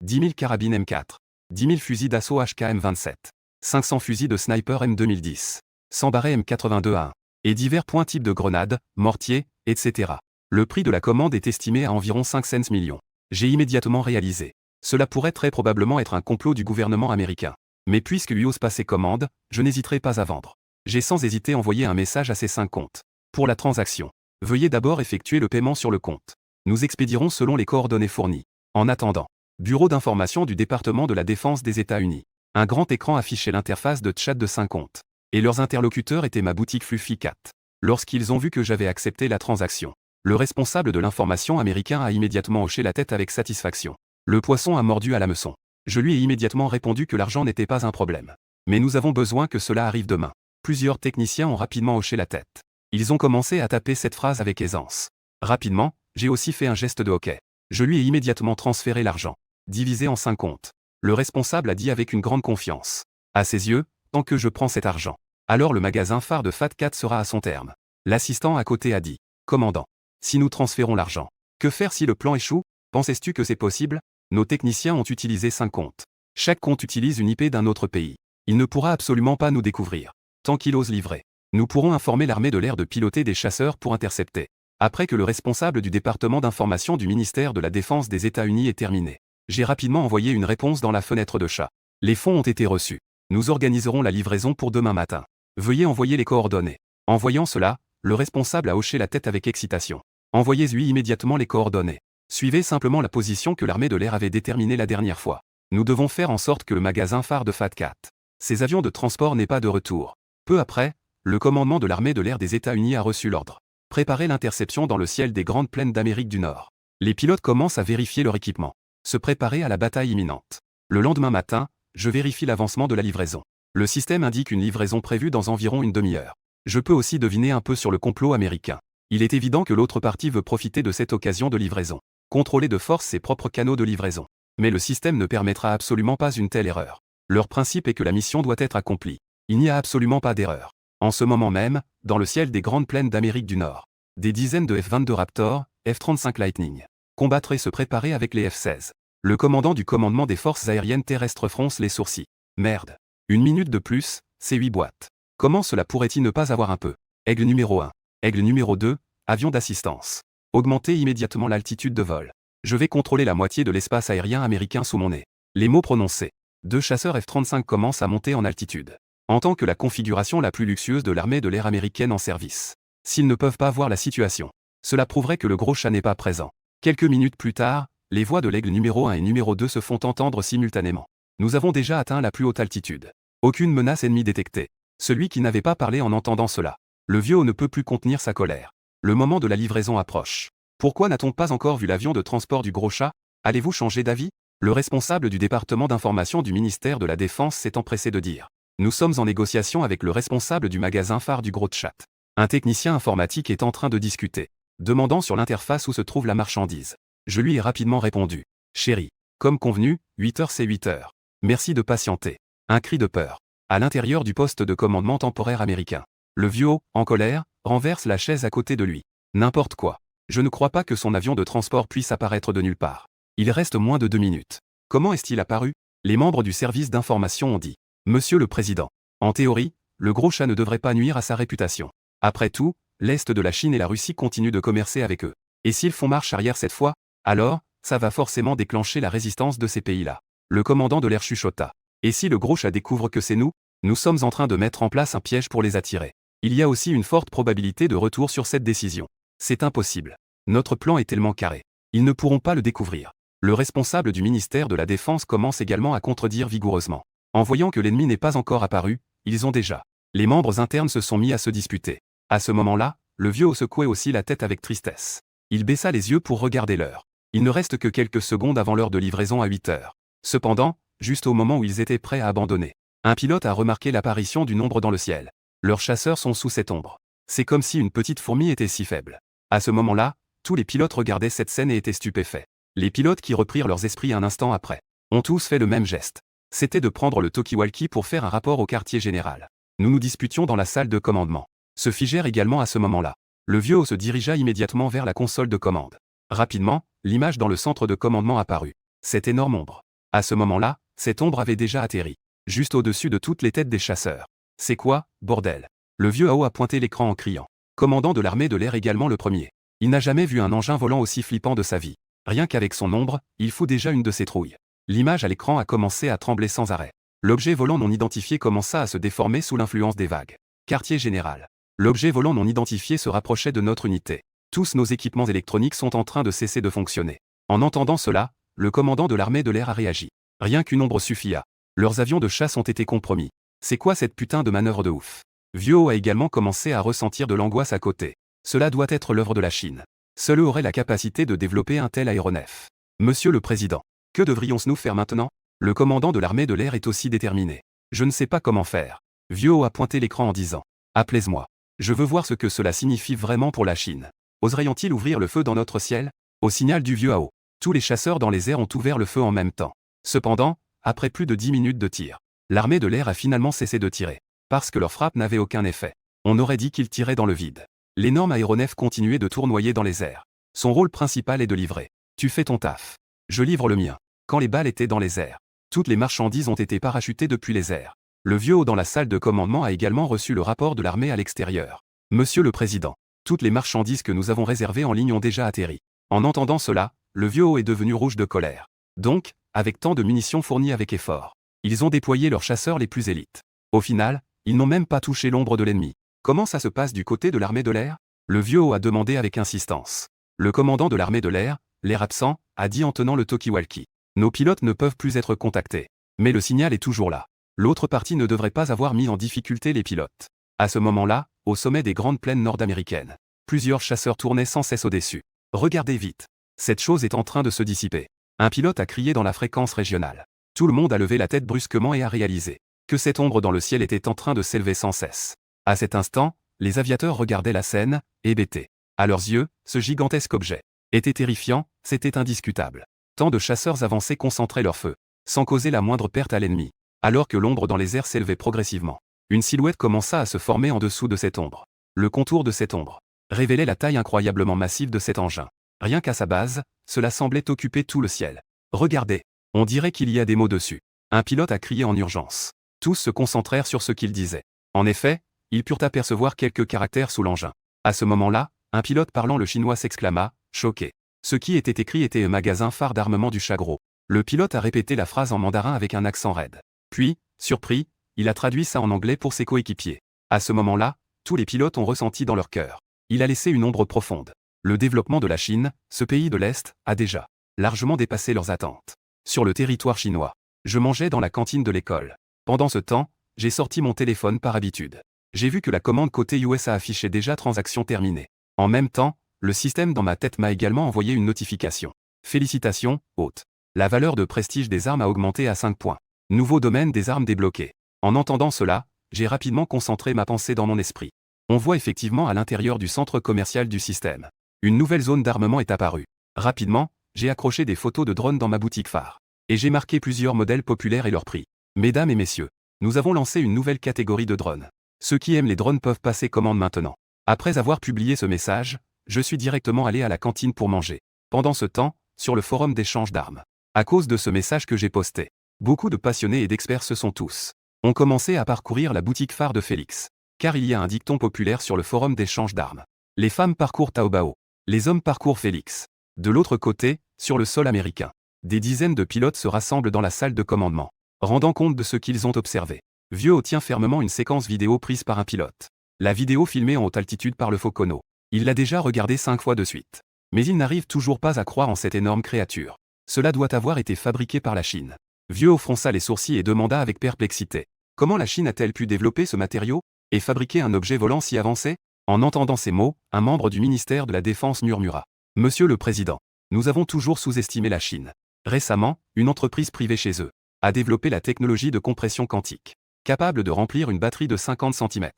10 000 carabines M4, 10 000 fusils d'assaut HK M27, 500 fusils de sniper M2010, 100 barrets M82A1, et divers points types de grenades, mortiers, etc. Le prix de la commande est estimé à environ 5 cents millions. J'ai immédiatement réalisé. Cela pourrait très probablement être un complot du gouvernement américain. Mais puisque lui ose passer commande, je n'hésiterai pas à vendre. J'ai sans hésiter envoyé un message à ces 5 comptes. Pour la transaction, veuillez d'abord effectuer le paiement sur le compte. Nous expédierons selon les coordonnées fournies. En attendant, Bureau d'information du département de la Défense des États-Unis. Un grand écran affichait l'interface de chat de 5 comptes. Et leurs interlocuteurs étaient ma boutique Fluffy Cat. Lorsqu'ils ont vu que j'avais accepté la transaction, le responsable de l'information américain a immédiatement hoché la tête avec satisfaction. Le poisson a mordu à l'hameçon. Je lui ai immédiatement répondu que l'argent n'était pas un problème. Mais nous avons besoin que cela arrive demain. Plusieurs techniciens ont rapidement hoché la tête. Ils ont commencé à taper cette phrase avec aisance. Rapidement, j'ai aussi fait un geste de hockey. Je lui ai immédiatement transféré l'argent, divisé en 5 comptes. Le responsable a dit avec une grande confiance. À ses yeux, tant que je prends cet argent, alors le magasin phare de Fat Cat sera à son terme. L'assistant à côté a dit. Commandant, si nous transférons l'argent, que faire si le plan échoue? Penses-tu que c'est possible? Nos techniciens ont utilisé 5 comptes. Chaque compte utilise une IP d'un autre pays. Il ne pourra absolument pas nous découvrir. Tant qu'il ose livrer. Nous pourrons informer l'armée de l'air de piloter des chasseurs pour intercepter. Après que le responsable du département d'information du ministère de la Défense des États-Unis est terminé, j'ai rapidement envoyé une réponse dans la fenêtre de chat. Les fonds ont été reçus. Nous organiserons la livraison pour demain matin. Veuillez envoyer les coordonnées. En voyant cela, le responsable a hoché la tête avec excitation. Envoyez-lui immédiatement les coordonnées. Suivez simplement la position que l'armée de l'air avait déterminée la dernière fois. Nous devons faire en sorte que le magasin phare de Fat Cat, ces avions de transport n'aient pas de retour. Peu après, le commandement de l'armée de l'air des États-Unis a reçu l'ordre. Préparer l'interception dans le ciel des grandes plaines d'Amérique du Nord. Les pilotes commencent à vérifier leur équipement. Se préparer à la bataille imminente. Le lendemain matin, je vérifie l'avancement de la livraison. Le système indique une livraison prévue dans environ une demi-heure. Je peux aussi deviner un peu sur le complot américain. Il est évident que l'autre partie veut profiter de cette occasion de livraison. Contrôler de force ses propres canaux de livraison. Mais le système ne permettra absolument pas une telle erreur. Leur principe est que la mission doit être accomplie. Il n'y a absolument pas d'erreur. En ce moment même, dans le ciel des grandes plaines d'Amérique du Nord, des dizaines de F-22 Raptor, F-35 Lightning, combattre et se préparer avec les F-16. Le commandant du commandement des forces aériennes terrestres fronce les sourcils. Merde. Une minute de plus, c'est 8 boîtes. Comment cela pourrait-il ne pas avoir un peu? Aigle numéro 1. Aigle numéro 2, avion d'assistance. Augmenter immédiatement l'altitude de vol. Je vais contrôler la moitié de l'espace aérien américain sous mon nez. Les mots prononcés. 2 chasseurs F-35 commencent à monter en altitude. En tant que la configuration la plus luxueuse de l'armée de l'air américaine en service. S'ils ne peuvent pas voir la situation, cela prouverait que le gros chat n'est pas présent. Quelques minutes plus tard, les voix de l'aigle numéro 1 et numéro 2 se font entendre simultanément. Nous avons déjà atteint la plus haute altitude. Aucune menace ennemie détectée. Celui qui n'avait pas parlé en entendant cela. Le vieux ne peut plus contenir sa colère. Le moment de la livraison approche. Pourquoi n'a-t-on pas encore vu l'avion de transport du gros chat? Allez-vous changer d'avis? Le responsable du département d'information du ministère de la Défense s'est empressé de dire. Nous sommes en négociation avec le responsable du magasin phare du gros chat. Un technicien informatique est en train de discuter, demandant sur l'interface où se trouve la marchandise. Je lui ai rapidement répondu. Chérie, comme convenu, 8 heures c'est 8 heures. Merci de patienter. Un cri de peur. À l'intérieur du poste de commandement temporaire américain. Le vieux, en colère, renverse la chaise à côté de lui. N'importe quoi. Je ne crois pas que son avion de transport puisse apparaître de nulle part. Il reste moins de 2 minutes. Comment est-il apparu? Les membres du service d'information ont dit. Monsieur le Président. En théorie, le gros chat ne devrait pas nuire à sa réputation. Après tout, l'Est de la Chine et la Russie continuent de commercer avec eux. Et s'ils font marche arrière cette fois, alors, ça va forcément déclencher la résistance de ces pays-là. Le commandant de l'air chuchota. Et si le gros chat découvre que c'est nous? Nous sommes en train de mettre en place un piège pour les attirer. Il y a aussi une forte probabilité de retour sur cette décision. C'est impossible. Notre plan est tellement carré. Ils ne pourront pas le découvrir. Le responsable du ministère de la Défense commence également à contredire vigoureusement. En voyant que l'ennemi n'est pas encore apparu, ils ont déjà. Les membres internes se sont mis à se disputer. À ce moment-là, le vieux secouait aussi la tête avec tristesse. Il baissa les yeux pour regarder l'heure. Il ne reste que quelques secondes avant l'heure de livraison à 8 heures. Cependant, juste au moment où ils étaient prêts à abandonner, un pilote a remarqué l'apparition d'une ombre dans le ciel. Leurs chasseurs sont sous cette ombre. C'est comme si une petite fourmi était si faible. À ce moment-là, tous les pilotes regardaient cette scène et étaient stupéfaits. Les pilotes qui reprirent leurs esprits un instant après, ont tous fait le même geste. C'était de prendre le talkie-walkie pour faire un rapport au quartier général. Nous nous disputions dans la salle de commandement. Se figèrent également à ce moment-là. Le vieux se dirigea immédiatement vers la console de commande. Rapidement, l'image dans le centre de commandement apparut. Cette énorme ombre. À ce moment-là, cette ombre avait déjà atterri. Juste au-dessus de toutes les têtes des chasseurs. C'est quoi, bordel? Le vieux Hao a pointé l'écran en criant. Commandant de l'armée de l'air également le premier. Il n'a jamais vu un engin volant aussi flippant de sa vie. Rien qu'avec son ombre, il fout déjà une de ses trouilles. L'image à l'écran a commencé à trembler sans arrêt. L'objet volant non identifié commença à se déformer sous l'influence des vagues. Quartier général. L'objet volant non identifié se rapprochait de notre unité. Tous nos équipements électroniques sont en train de cesser de fonctionner. En entendant cela, le commandant de l'armée de l'air a réagi. Rien qu'une ombre suffit. Leurs avions de chasse ont été compromis. C'est quoi cette putain de manœuvre de ouf? Vieux Hao a également commencé à ressentir de l'angoisse à côté. Cela doit être l'œuvre de la Chine. Seul eux auraient la capacité de développer un tel aéronef. Monsieur le Président, que devrions-nous faire maintenant? Le commandant de l'armée de l'air est aussi déterminé. Je ne sais pas comment faire. Vieux Hao a pointé l'écran en disant. Apaise-moi. Je veux voir ce que cela signifie vraiment pour la Chine. Oserions-ils ouvrir le feu dans notre ciel? Au signal du vieux Hao, tous les chasseurs dans les airs ont ouvert le feu en même temps. Cependant, après plus de 10 minutes de tir, l'armée de l'air a finalement cessé de tirer. Parce que leur frappe n'avait aucun effet. On aurait dit qu'ils tiraient dans le vide. L'énorme aéronef continuait de tournoyer dans les airs. Son rôle principal est de livrer. Tu fais ton taf. Je livre le mien. Quand les balles étaient dans les airs, toutes les marchandises ont été parachutées depuis les airs. Le vieux Hao dans la salle de commandement a également reçu le rapport de l'armée à l'extérieur. Monsieur le Président, toutes les marchandises que nous avons réservées en ligne ont déjà atterri. En entendant cela, le vieux Hao est devenu rouge de colère. Donc, avec tant de munitions fournies avec effort, ils ont déployé leurs chasseurs les plus élites. Au final, ils n'ont même pas touché l'ombre de l'ennemi. Comment ça se passe du côté de l'armée de l'air? Le vieux Hao a demandé avec insistance. Le commandant de l'armée de l'air, l'air absent, a dit en tenant le talkie-walkie. Nos pilotes ne peuvent plus être contactés. Mais le signal est toujours là. L'autre partie ne devrait pas avoir mis en difficulté les pilotes. À ce moment-là, au sommet des grandes plaines nord-américaines, plusieurs chasseurs tournaient sans cesse au-dessus. Regardez vite. Cette chose est en train de se dissiper. Un pilote a crié dans la fréquence régionale. Tout le monde a levé la tête brusquement et a réalisé que cette ombre dans le ciel était en train de s'élever sans cesse. À cet instant, les aviateurs regardaient la scène, hébétés. À leurs yeux, ce gigantesque objet était terrifiant, c'était indiscutable. Tant de chasseurs avancés concentraient leur feu, sans causer la moindre perte à l'ennemi. Alors que l'ombre dans les airs s'élevait progressivement, une silhouette commença à se former en dessous de cette ombre. Le contour de cette ombre révélait la taille incroyablement massive de cet engin. Rien qu'à sa base, cela semblait occuper tout le ciel. Regardez, on dirait qu'il y a des mots dessus. Un pilote a crié en urgence. Tous se concentrèrent sur ce qu'il disait. En effet, ils purent apercevoir quelques caractères sous l'engin. À ce moment-là, un pilote parlant le chinois s'exclama, choqué. Ce qui était écrit était un magasin phare d'armement du Chagro. Le pilote a répété la phrase en mandarin avec un accent raide. Puis, surpris, il a traduit ça en anglais pour ses coéquipiers. À ce moment-là, tous les pilotes ont ressenti dans leur cœur. Il a laissé une ombre profonde. Le développement de la Chine, ce pays de l'Est, a déjà largement dépassé leurs attentes. Sur le territoire chinois, je mangeais dans la cantine de l'école. Pendant ce temps, j'ai sorti mon téléphone par habitude. J'ai vu que la commande côté US a affiché déjà transaction terminée. En même temps, le système dans ma tête m'a également envoyé une notification. Félicitations, hôte. La valeur de prestige des armes a augmenté à 5 points. Nouveau domaine des armes débloqué. En entendant cela, j'ai rapidement concentré ma pensée dans mon esprit. On voit effectivement à l'intérieur du centre commercial du système. Une nouvelle zone d'armement est apparue. Rapidement, j'ai accroché des photos de drones dans ma boutique phare. Et j'ai marqué plusieurs modèles populaires et leurs prix. Mesdames et messieurs, nous avons lancé une nouvelle catégorie de drones. Ceux qui aiment les drones peuvent passer commande maintenant. Après avoir publié ce message, je suis directement allé à la cantine pour manger. Pendant ce temps, sur le forum d'échange d'armes. À cause de ce message que j'ai posté, beaucoup de passionnés et d'experts se sont tous ont commencé à parcourir la boutique phare de Félix. Car il y a un dicton populaire sur le forum d'échange d'armes. Les femmes parcourent Taobao. Les hommes parcourent Félix. De l'autre côté, sur le sol américain, des dizaines de pilotes se rassemblent dans la salle de commandement, rendant compte de ce qu'ils ont observé. Vieux Hao tient fermement une séquence vidéo prise par un pilote. La vidéo filmée en haute altitude par le Focono. Il l'a déjà regardée 5 fois de suite. Mais il n'arrive toujours pas à croire en cette énorme créature. Cela doit avoir été fabriqué par la Chine. Vieux Hao fronça les sourcils et demanda avec perplexité. Comment la Chine a-t-elle pu développer ce matériau et fabriquer un objet volant si avancé? En entendant ces mots, un membre du ministère de la Défense murmura. Monsieur le Président, nous avons toujours sous-estimé la Chine. Récemment, une entreprise privée chez eux a développé la technologie de compression quantique, capable de remplir une batterie de 50 cm,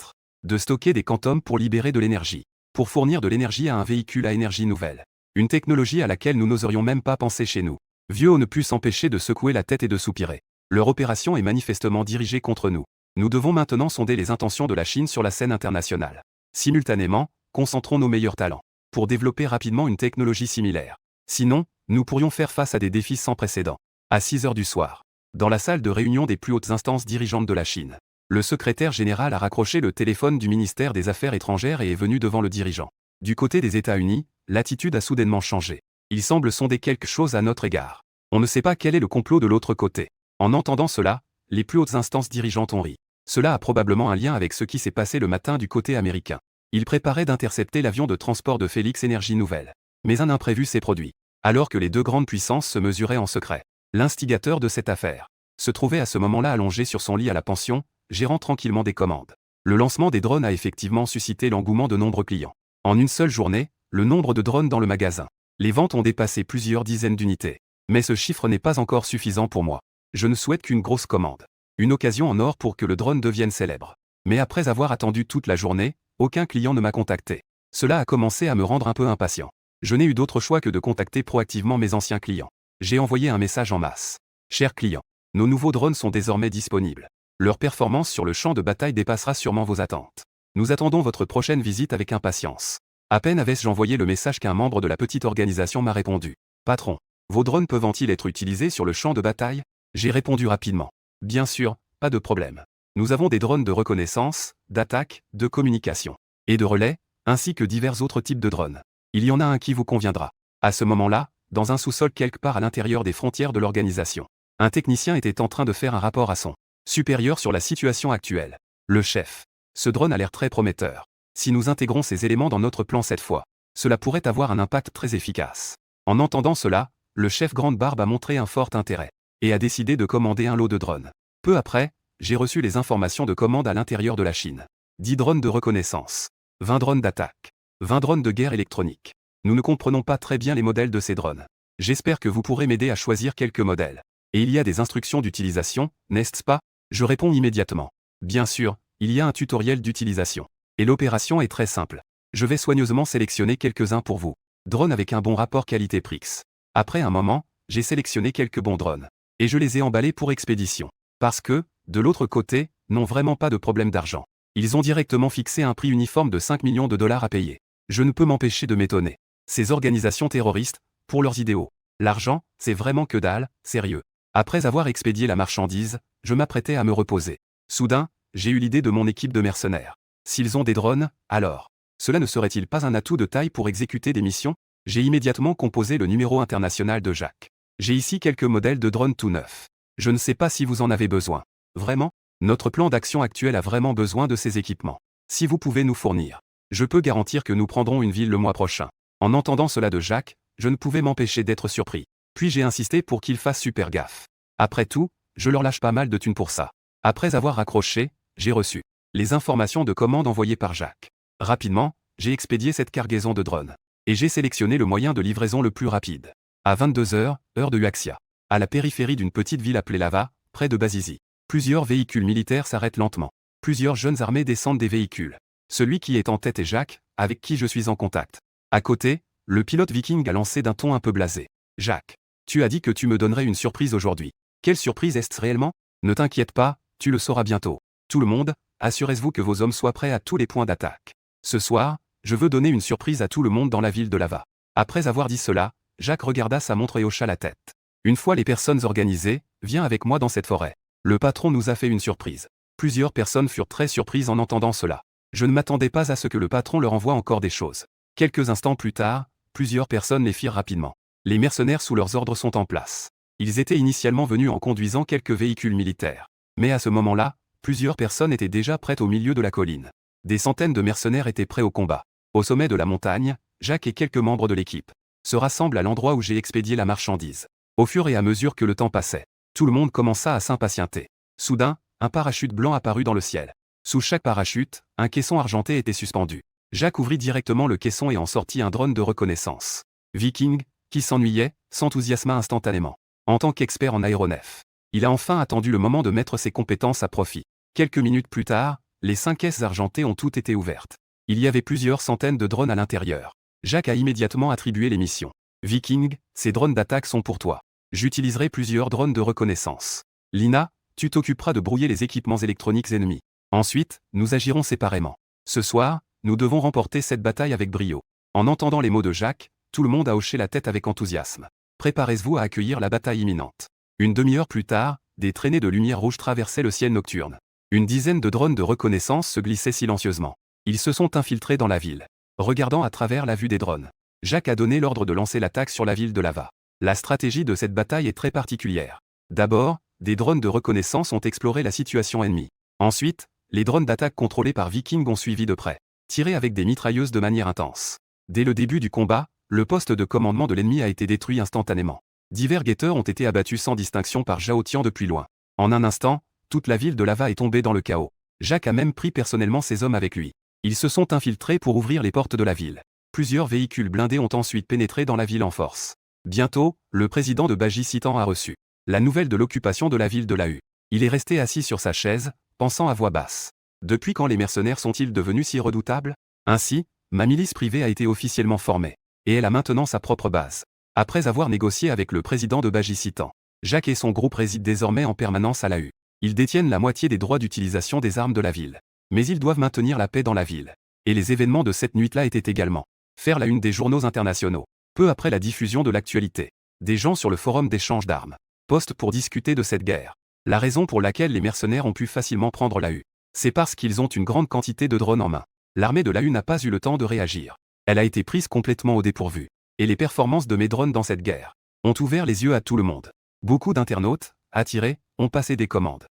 de stocker des quantums pour libérer de l'énergie, pour fournir de l'énergie à un véhicule à énergie nouvelle. Une technologie à laquelle nous n'oserions même pas penser chez nous. Vieux Hao ne put s'empêcher de secouer la tête et de soupirer. Leur opération est manifestement dirigée contre nous. Nous devons maintenant sonder les intentions de la Chine sur la scène internationale. Simultanément, concentrons nos meilleurs talents pour développer rapidement une technologie similaire. Sinon, nous pourrions faire face à des défis sans précédent. À 6 heures du soir, dans la salle de réunion des plus hautes instances dirigeantes de la Chine, Le secrétaire général a raccroché le téléphone du ministère des Affaires étrangères et est venu devant le dirigeant. Du côté des États-Unis, l'attitude a soudainement changé. Il semble sonder quelque chose à notre égard. On ne sait pas quel est le complot de l'autre côté. En entendant cela, les plus hautes instances dirigeantes ont ri. Cela a probablement un lien avec ce qui s'est passé le matin du côté américain. Ils préparaient d'intercepter l'avion de transport de Félix Énergie Nouvelle. Mais un imprévu s'est produit. Alors que les deux grandes puissances se mesuraient en secret, l'instigateur de cette affaire se trouvait à ce moment-là allongé sur son lit à la pension, gérant tranquillement des commandes. Le lancement des drones a effectivement suscité l'engouement de nombreux clients. En une seule journée, le nombre de drones dans le magasin. Les ventes ont dépassé plusieurs dizaines d'unités. Mais ce chiffre n'est pas encore suffisant pour moi. Je ne souhaite qu'une grosse commande. Une occasion en or pour que le drone devienne célèbre. Mais après avoir attendu toute la journée, aucun client ne m'a contacté. Cela a commencé à me rendre un peu impatient. Je n'ai eu d'autre choix que de contacter proactivement mes anciens clients. J'ai envoyé un message en masse. Chers clients, nos nouveaux drones sont désormais disponibles. Leur performance sur le champ de bataille dépassera sûrement vos attentes. Nous attendons votre prochaine visite avec impatience. À peine avais-je envoyé le message qu'un membre de la petite organisation m'a répondu. Patron, vos drones peuvent-ils être utilisés sur le champ de bataille? J'ai répondu rapidement. Bien sûr, pas de problème. Nous avons des drones de reconnaissance, d'attaque, de communication et de relais, ainsi que divers autres types de drones. Il y en a un qui vous conviendra. À ce moment-là, dans un sous-sol quelque part à l'intérieur des frontières de l'organisation, un technicien était en train de faire un rapport à son supérieur sur la situation actuelle. Le chef. Ce drone a l'air très prometteur. Si nous intégrons ces éléments dans notre plan cette fois, cela pourrait avoir un impact très efficace. En entendant cela, le chef Grande Barbe a montré un fort intérêt et a décidé de commander un lot de drones. Peu après, j'ai reçu les informations de commande à l'intérieur de la Chine. 10 drones de reconnaissance, 20 drones d'attaque, 20 drones de guerre électronique. Nous ne comprenons pas très bien les modèles de ces drones. J'espère que vous pourrez m'aider à choisir quelques modèles. Et il y a des instructions d'utilisation, n'est-ce pas? Je réponds immédiatement. Bien sûr, il y a un tutoriel d'utilisation. Et l'opération est très simple. Je vais soigneusement sélectionner quelques-uns pour vous. Drones avec un bon rapport qualité-prix. Après un moment, j'ai sélectionné quelques bons drones. Et je les ai emballés pour expédition. Parce que, de l'autre côté, n'ont vraiment pas de problème d'argent. Ils ont directement fixé un prix uniforme de 5 millions de dollars à payer. Je ne peux m'empêcher de m'étonner. Ces organisations terroristes, pour leurs idéaux. L'argent, c'est vraiment que dalle, sérieux. Après avoir expédié la marchandise, je m'apprêtais à me reposer. Soudain, j'ai eu l'idée de mon équipe de mercenaires. S'ils ont des drones, alors, cela ne serait-il pas un atout de taille pour exécuter des missions? J'ai immédiatement composé le numéro international de Jacques. J'ai ici quelques modèles de drones tout neufs. Je ne sais pas si vous en avez besoin. Vraiment? Notre plan d'action actuel a vraiment besoin de ces équipements. Si vous pouvez nous fournir, je peux garantir que nous prendrons une ville le mois prochain. En entendant cela de Jacques, je ne pouvais m'empêcher d'être surpris. Puis j'ai insisté pour qu'ils fassent super gaffe. Après tout, je leur lâche pas mal de thunes pour ça. Après avoir raccroché, j'ai reçu les informations de commande envoyées par Jacques. Rapidement, j'ai expédié cette cargaison de drones. Et j'ai sélectionné le moyen de livraison le plus rapide. À 22 h, heure de Huaxia, à la périphérie d'une petite ville appelée Lava, près de Bazizi. Plusieurs véhicules militaires s'arrêtent lentement. Plusieurs jeunes armés descendent des véhicules. Celui qui est en tête est Jacques, avec qui je suis en contact. À côté, le pilote viking a lancé d'un ton un peu blasé. Jacques, tu as dit que tu me donnerais une surprise aujourd'hui. Quelle surprise est-ce réellement? Ne t'inquiète pas, tu le sauras bientôt. Tout le monde, assurez-vous que vos hommes soient prêts à tous les points d'attaque. Ce soir, je veux donner une surprise à tout le monde dans la ville de Lava. Après avoir dit cela, Jacques regarda sa montre et hocha la tête. Une fois les personnes organisées, viens avec moi dans cette forêt. Le patron nous a fait une surprise. Plusieurs personnes furent très surprises en entendant cela. Je ne m'attendais pas à ce que le patron leur envoie encore des choses. Quelques instants plus tard, plusieurs personnes les firent rapidement. Les mercenaires sous leurs ordres sont en place. Ils étaient initialement venus en conduisant quelques véhicules militaires. Mais à ce moment-là, plusieurs personnes étaient déjà prêtes au milieu de la colline. Des centaines de mercenaires étaient prêts au combat. Au sommet de la montagne, Jacques et quelques membres de l'équipe se rassemblent à l'endroit où j'ai expédié la marchandise. Au fur et à mesure que le temps passait, tout le monde commença à s'impatienter. Soudain, un parachute blanc apparut dans le ciel. Sous chaque parachute, un caisson argenté était suspendu. Jacques ouvrit directement le caisson et en sortit un drone de reconnaissance. Viking, qui s'ennuyait, s'enthousiasma instantanément. En tant qu'expert en aéronef, il a enfin attendu le moment de mettre ses compétences à profit. Quelques minutes plus tard, les 5 caisses argentées ont toutes été ouvertes. Il y avait plusieurs centaines de drones à l'intérieur. Jacques a immédiatement attribué les missions. Viking, ces drones d'attaque sont pour toi. J'utiliserai plusieurs drones de reconnaissance. Lina, tu t'occuperas de brouiller les équipements électroniques ennemis. Ensuite, nous agirons séparément. Ce soir, nous devons remporter cette bataille avec brio. En entendant les mots de Jacques, tout le monde a hoché la tête avec enthousiasme. Préparez-vous à accueillir la bataille imminente. Une demi-heure plus tard, des traînées de lumière rouge traversaient le ciel nocturne. Une dizaine de drones de reconnaissance se glissaient silencieusement. Ils se sont infiltrés dans la ville. Regardant à travers la vue des drones, Jack a donné l'ordre de lancer l'attaque sur la ville de Lava. La stratégie de cette bataille est très particulière. D'abord, des drones de reconnaissance ont exploré la situation ennemie. Ensuite, les drones d'attaque contrôlés par Viking ont suivi de près, tirés avec des mitrailleuses de manière intense. Dès le début du combat, le poste de commandement de l'ennemi a été détruit instantanément. Divers guetteurs ont été abattus sans distinction par Zhao Tian depuis loin. En un instant, toute la ville de Lava est tombée dans le chaos. Jack a même pris personnellement ses hommes avec lui. Ils se sont infiltrés pour ouvrir les portes de la ville. Plusieurs véhicules blindés ont ensuite pénétré dans la ville en force. Bientôt, le président de Baji-Citan a reçu la nouvelle de l'occupation de la ville de Lahu. Il est resté assis sur sa chaise, pensant à voix basse. Depuis quand les mercenaires sont-ils devenus si redoutables? Ainsi, ma milice privée a été officiellement formée. Et elle a maintenant sa propre base. Après avoir négocié avec le président de Baji-Citan, Jack et son groupe résident désormais en permanence à Lahu. Ils détiennent la moitié des droits d'utilisation des armes de la ville. Mais ils doivent maintenir la paix dans la ville. Et les événements de cette nuit-là étaient également faire la une des journaux internationaux. Peu après la diffusion de l'actualité, des gens sur le forum d'échange d'armes postent pour discuter de cette guerre. La raison pour laquelle les mercenaires ont pu facilement prendre Lahu, c'est parce qu'ils ont une grande quantité de drones en main. L'armée de Lahu n'a pas eu le temps de réagir. Elle a été prise complètement au dépourvu. Et les performances de mes drones dans cette guerre ont ouvert les yeux à tout le monde. Beaucoup d'internautes, attirés, ont passé des commandes.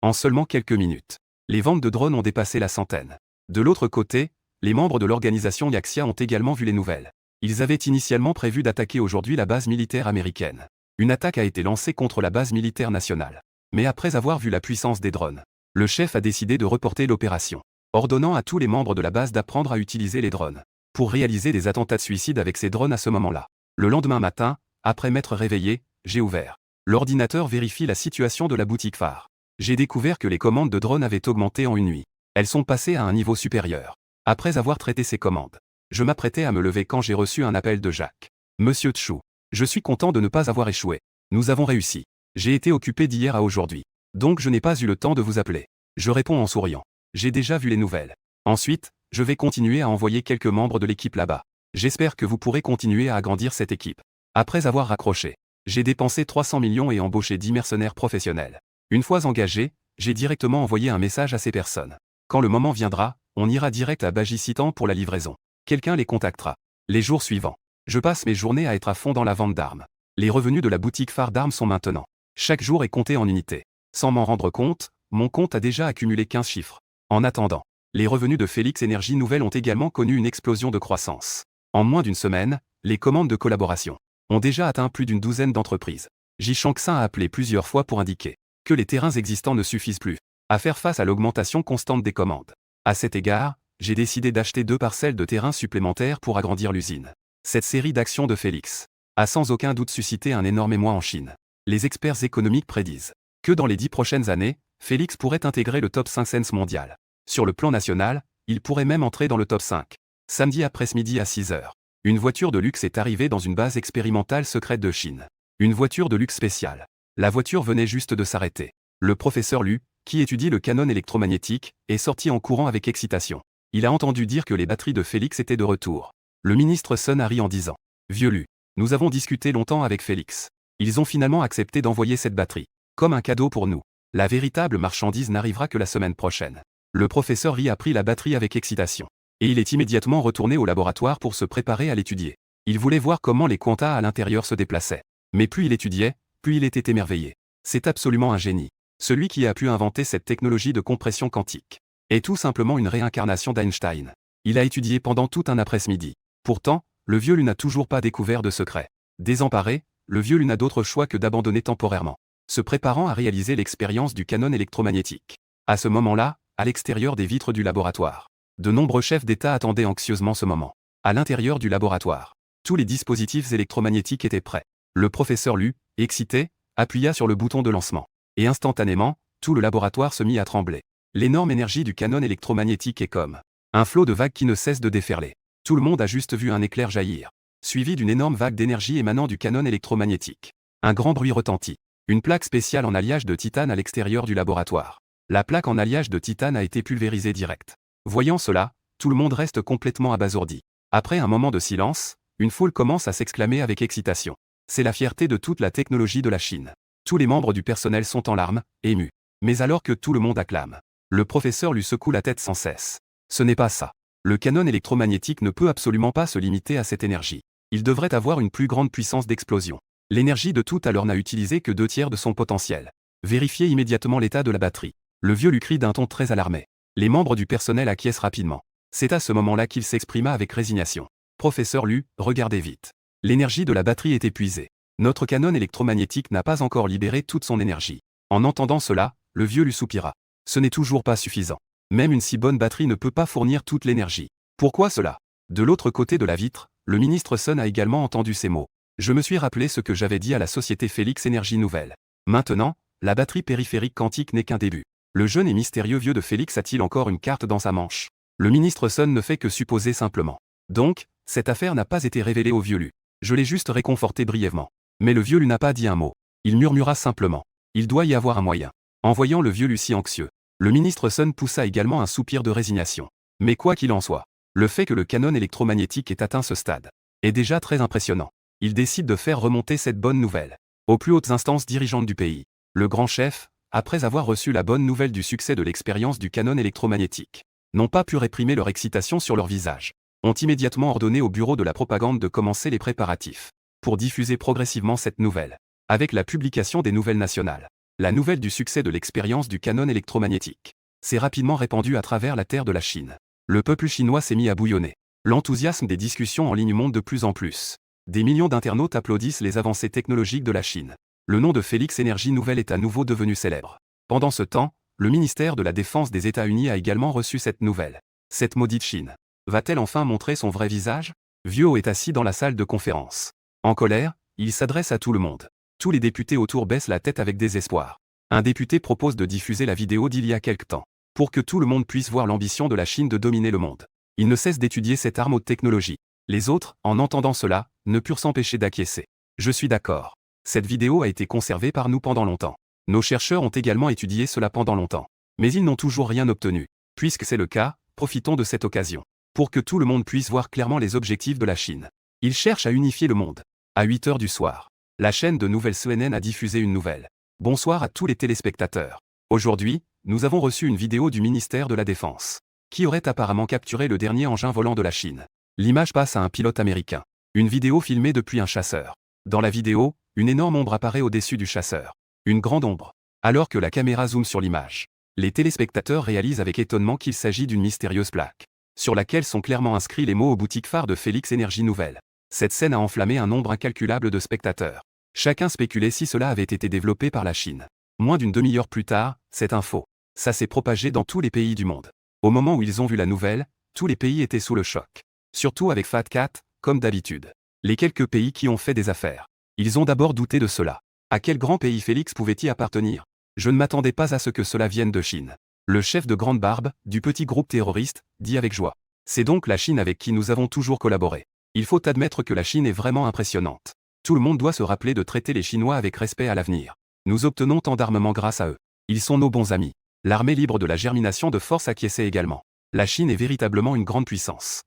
En seulement quelques minutes, les ventes de drones ont dépassé la centaine. De l'autre côté, les membres de l'organisation Yaxia ont également vu les nouvelles. Ils avaient initialement prévu d'attaquer aujourd'hui la base militaire américaine. Une attaque a été lancée contre la base militaire nationale. Mais après avoir vu la puissance des drones, le chef a décidé de reporter l'opération, ordonnant à tous les membres de la base d'apprendre à utiliser les drones pour réaliser des attentats de suicide avec ces drones à ce moment-là. Le lendemain matin, après m'être réveillé, j'ai ouvert l'ordinateur, vérifie la situation de la boutique phare. J'ai découvert que les commandes de drones avaient augmenté en une nuit. Elles sont passées à un niveau supérieur. Après avoir traité ces commandes, je m'apprêtais à me lever quand j'ai reçu un appel de Jack. Monsieur Chu, je suis content de ne pas avoir échoué. Nous avons réussi. J'ai été occupé d'hier à aujourd'hui. Donc je n'ai pas eu le temps de vous appeler. Je réponds en souriant. J'ai déjà vu les nouvelles. Ensuite, je vais continuer à envoyer quelques membres de l'équipe là-bas. J'espère que vous pourrez continuer à agrandir cette équipe. Après avoir raccroché, j'ai dépensé 300 millions et embauché 10 mercenaires professionnels. Une fois engagé, j'ai directement envoyé un message à ces personnes. Quand le moment viendra, on ira direct à Baji-Citan pour la livraison. Quelqu'un les contactera. Les jours suivants, je passe mes journées à être à fond dans la vente d'armes. Les revenus de la boutique phare d'armes sont maintenant. Chaque jour est compté en unités. Sans m'en rendre compte, mon compte a déjà accumulé 15 chiffres. En attendant, les revenus de Félix Énergie Nouvelle ont également connu une explosion de croissance. En moins d'une semaine, les commandes de collaboration ont déjà atteint plus d'une douzaine d'entreprises. Jishanksin a appelé plusieurs fois pour indiquer que les terrains existants ne suffisent plus à faire face à l'augmentation constante des commandes. À cet égard, j'ai décidé d'acheter 2 parcelles de terrain supplémentaires pour agrandir l'usine. Cette série d'actions de Félix a sans aucun doute suscité un énorme émoi en Chine. Les experts économiques prédisent que dans les 10 prochaines années, Félix pourrait intégrer le top 5 Sense mondial. Sur le plan national, il pourrait même entrer dans le top 5. Samedi après-midi à 6 h, une voiture de luxe est arrivée dans une base expérimentale secrète de Chine. Une voiture de luxe spéciale. La voiture venait juste de s'arrêter. Le professeur Lu, qui étudie le canon électromagnétique, est sorti en courant avec excitation. Il a entendu dire que les batteries de Félix étaient de retour. Le ministre Sun a ri en disant « Vieux Lu, nous avons discuté longtemps avec Félix. Ils ont finalement accepté d'envoyer cette batterie. Comme un cadeau pour nous. La véritable marchandise n'arrivera que la semaine prochaine. » Le professeur Ri a pris la batterie avec excitation. Et il est immédiatement retourné au laboratoire pour se préparer à l'étudier. Il voulait voir comment les quantas à l'intérieur se déplaçaient. Mais plus il étudiait, plus il était émerveillé. C'est absolument un génie. Celui qui a pu inventer cette technologie de compression quantique est tout simplement une réincarnation d'Einstein. Il a étudié pendant tout un après-midi. Pourtant, le vieux Lu n'a toujours pas découvert de secret. Désemparé, le vieux Lu n'a d'autre choix que d'abandonner temporairement, se préparant à réaliser l'expérience du canon électromagnétique. À ce moment-là, à l'extérieur des vitres du laboratoire, de nombreux chefs d'État attendaient anxieusement ce moment. À l'intérieur du laboratoire, tous les dispositifs électromagnétiques étaient prêts. Le professeur Lu, excité, appuya sur le bouton de lancement. Et instantanément, tout le laboratoire se mit à trembler. L'énorme énergie du canon électromagnétique est comme un flot de vagues qui ne cesse de déferler. Tout le monde a juste vu un éclair jaillir, suivi d'une énorme vague d'énergie émanant du canon électromagnétique. Un grand bruit retentit. Une plaque spéciale en alliage de titane à l'extérieur du laboratoire. La plaque en alliage de titane a été pulvérisée direct. Voyant cela, tout le monde reste complètement abasourdi. Après un moment de silence, une foule commence à s'exclamer avec excitation. C'est la fierté de toute la technologie de la Chine. Tous les membres du personnel sont en larmes, émus. Mais alors que tout le monde acclame Le professeur lui secoue la tête sans cesse. Ce n'est pas ça. Le canon électromagnétique ne peut absolument pas se limiter à cette énergie. Il devrait avoir une plus grande puissance d'explosion. L'énergie de tout à l'heure n'a utilisé que 2/3 de son potentiel. Vérifiez immédiatement l'état de la batterie. Le vieux lui crie d'un ton très alarmé. Les membres du personnel acquiescent rapidement. C'est à ce moment-là qu'il s'exprima avec résignation. Professeur Lu, regardez vite. L'énergie de la batterie est épuisée. Notre canon électromagnétique n'a pas encore libéré toute son énergie. En entendant cela, le vieux lui soupira. Ce n'est toujours pas suffisant. Même une si bonne batterie ne peut pas fournir toute l'énergie. Pourquoi cela? De l'autre côté de la vitre, le ministre Sun a également entendu ces mots. Je me suis rappelé ce que j'avais dit à la société Félix Énergie Nouvelle. Maintenant, la batterie périphérique quantique n'est qu'un début. Le jeune et mystérieux vieux de Félix a-t-il encore une carte dans sa manche? Le ministre Sun ne fait que supposer simplement. Donc, cette affaire n'a pas été révélée au vieux Lu. Je l'ai juste réconforté brièvement. Mais le vieux Lu n'a pas dit un mot. Il murmura simplement. Il doit y avoir un moyen. En voyant le vieux Lu si anxieux, le ministre Sun poussa également un soupir de résignation. Mais quoi qu'il en soit, le fait que le canon électromagnétique ait atteint ce stade est déjà très impressionnant. Il décide de faire remonter cette bonne nouvelle aux plus hautes instances dirigeantes du pays. Le grand chef, après avoir reçu la bonne nouvelle du succès de l'expérience du canon électromagnétique, n'ont pas pu réprimer leur excitation sur leur visage. Ont immédiatement ordonné au bureau de la propagande de commencer les préparatifs pour diffuser progressivement cette nouvelle. Avec la publication des nouvelles nationales, la nouvelle du succès de l'expérience du canon électromagnétique s'est rapidement répandue à travers la terre de la Chine. Le peuple chinois s'est mis à bouillonner. L'enthousiasme des discussions en ligne monte de plus en plus. Des millions d'internautes applaudissent les avancées technologiques de la Chine. Le nom de Félix Énergie Nouvelle est à nouveau devenu célèbre. Pendant ce temps, le ministère de la Défense des États-Unis a également reçu cette nouvelle. Cette maudite Chine va-t-elle enfin montrer son vrai visage? Vieux est assis dans la salle de conférence. En colère, il s'adresse à tout le monde. Tous les députés autour baissent la tête avec désespoir. Un député propose de diffuser la vidéo d'il y a quelque temps, pour que tout le monde puisse voir l'ambition de la Chine de dominer le monde. Il ne cesse d'étudier cette arme haute technologie. Les autres, en entendant cela, ne purent s'empêcher d'acquiescer. Je suis d'accord. Cette vidéo a été conservée par nous pendant longtemps. Nos chercheurs ont également étudié cela pendant longtemps. Mais ils n'ont toujours rien obtenu. Puisque c'est le cas, profitons de cette occasion pour que tout le monde puisse voir clairement les objectifs de la Chine. Ils cherchent à unifier le monde. À 8 heures du soir, la chaîne de nouvelles CNN a diffusé une nouvelle. Bonsoir à tous les téléspectateurs. Aujourd'hui, nous avons reçu une vidéo du ministère de la Défense, qui aurait apparemment capturé le dernier engin volant de la Chine. L'image passe à un pilote américain. Une vidéo filmée depuis un chasseur. Dans la vidéo, une énorme ombre apparaît au-dessus du chasseur. Une grande ombre. Alors que la caméra zoome sur l'image, les téléspectateurs réalisent avec étonnement qu'il s'agit d'une mystérieuse plaque, sur laquelle sont clairement inscrits les mots aux boutiques phares de Félix Énergie Nouvelle. Cette scène a enflammé un nombre incalculable de spectateurs. Chacun spéculait si cela avait été développé par la Chine. Moins d'une demi-heure plus tard, cette info, ça s'est propagé dans tous les pays du monde. Au moment où ils ont vu la nouvelle, tous les pays étaient sous le choc. Surtout avec Fat Cat, comme d'habitude. Les quelques pays qui ont fait des affaires. Ils ont d'abord douté de cela. À quel grand pays Félix pouvait-il appartenir? Je ne m'attendais pas à ce que cela vienne de Chine. Le chef de Grande Barbe, du petit groupe terroriste, dit avec joie. C'est donc la Chine avec qui nous avons toujours collaboré. Il faut admettre que la Chine est vraiment impressionnante. Tout le monde doit se rappeler de traiter les Chinois avec respect à l'avenir. Nous obtenons tant d'armements grâce à eux. Ils sont nos bons amis. L'armée libre de la germination de force acquiesçait également. La Chine est véritablement une grande puissance.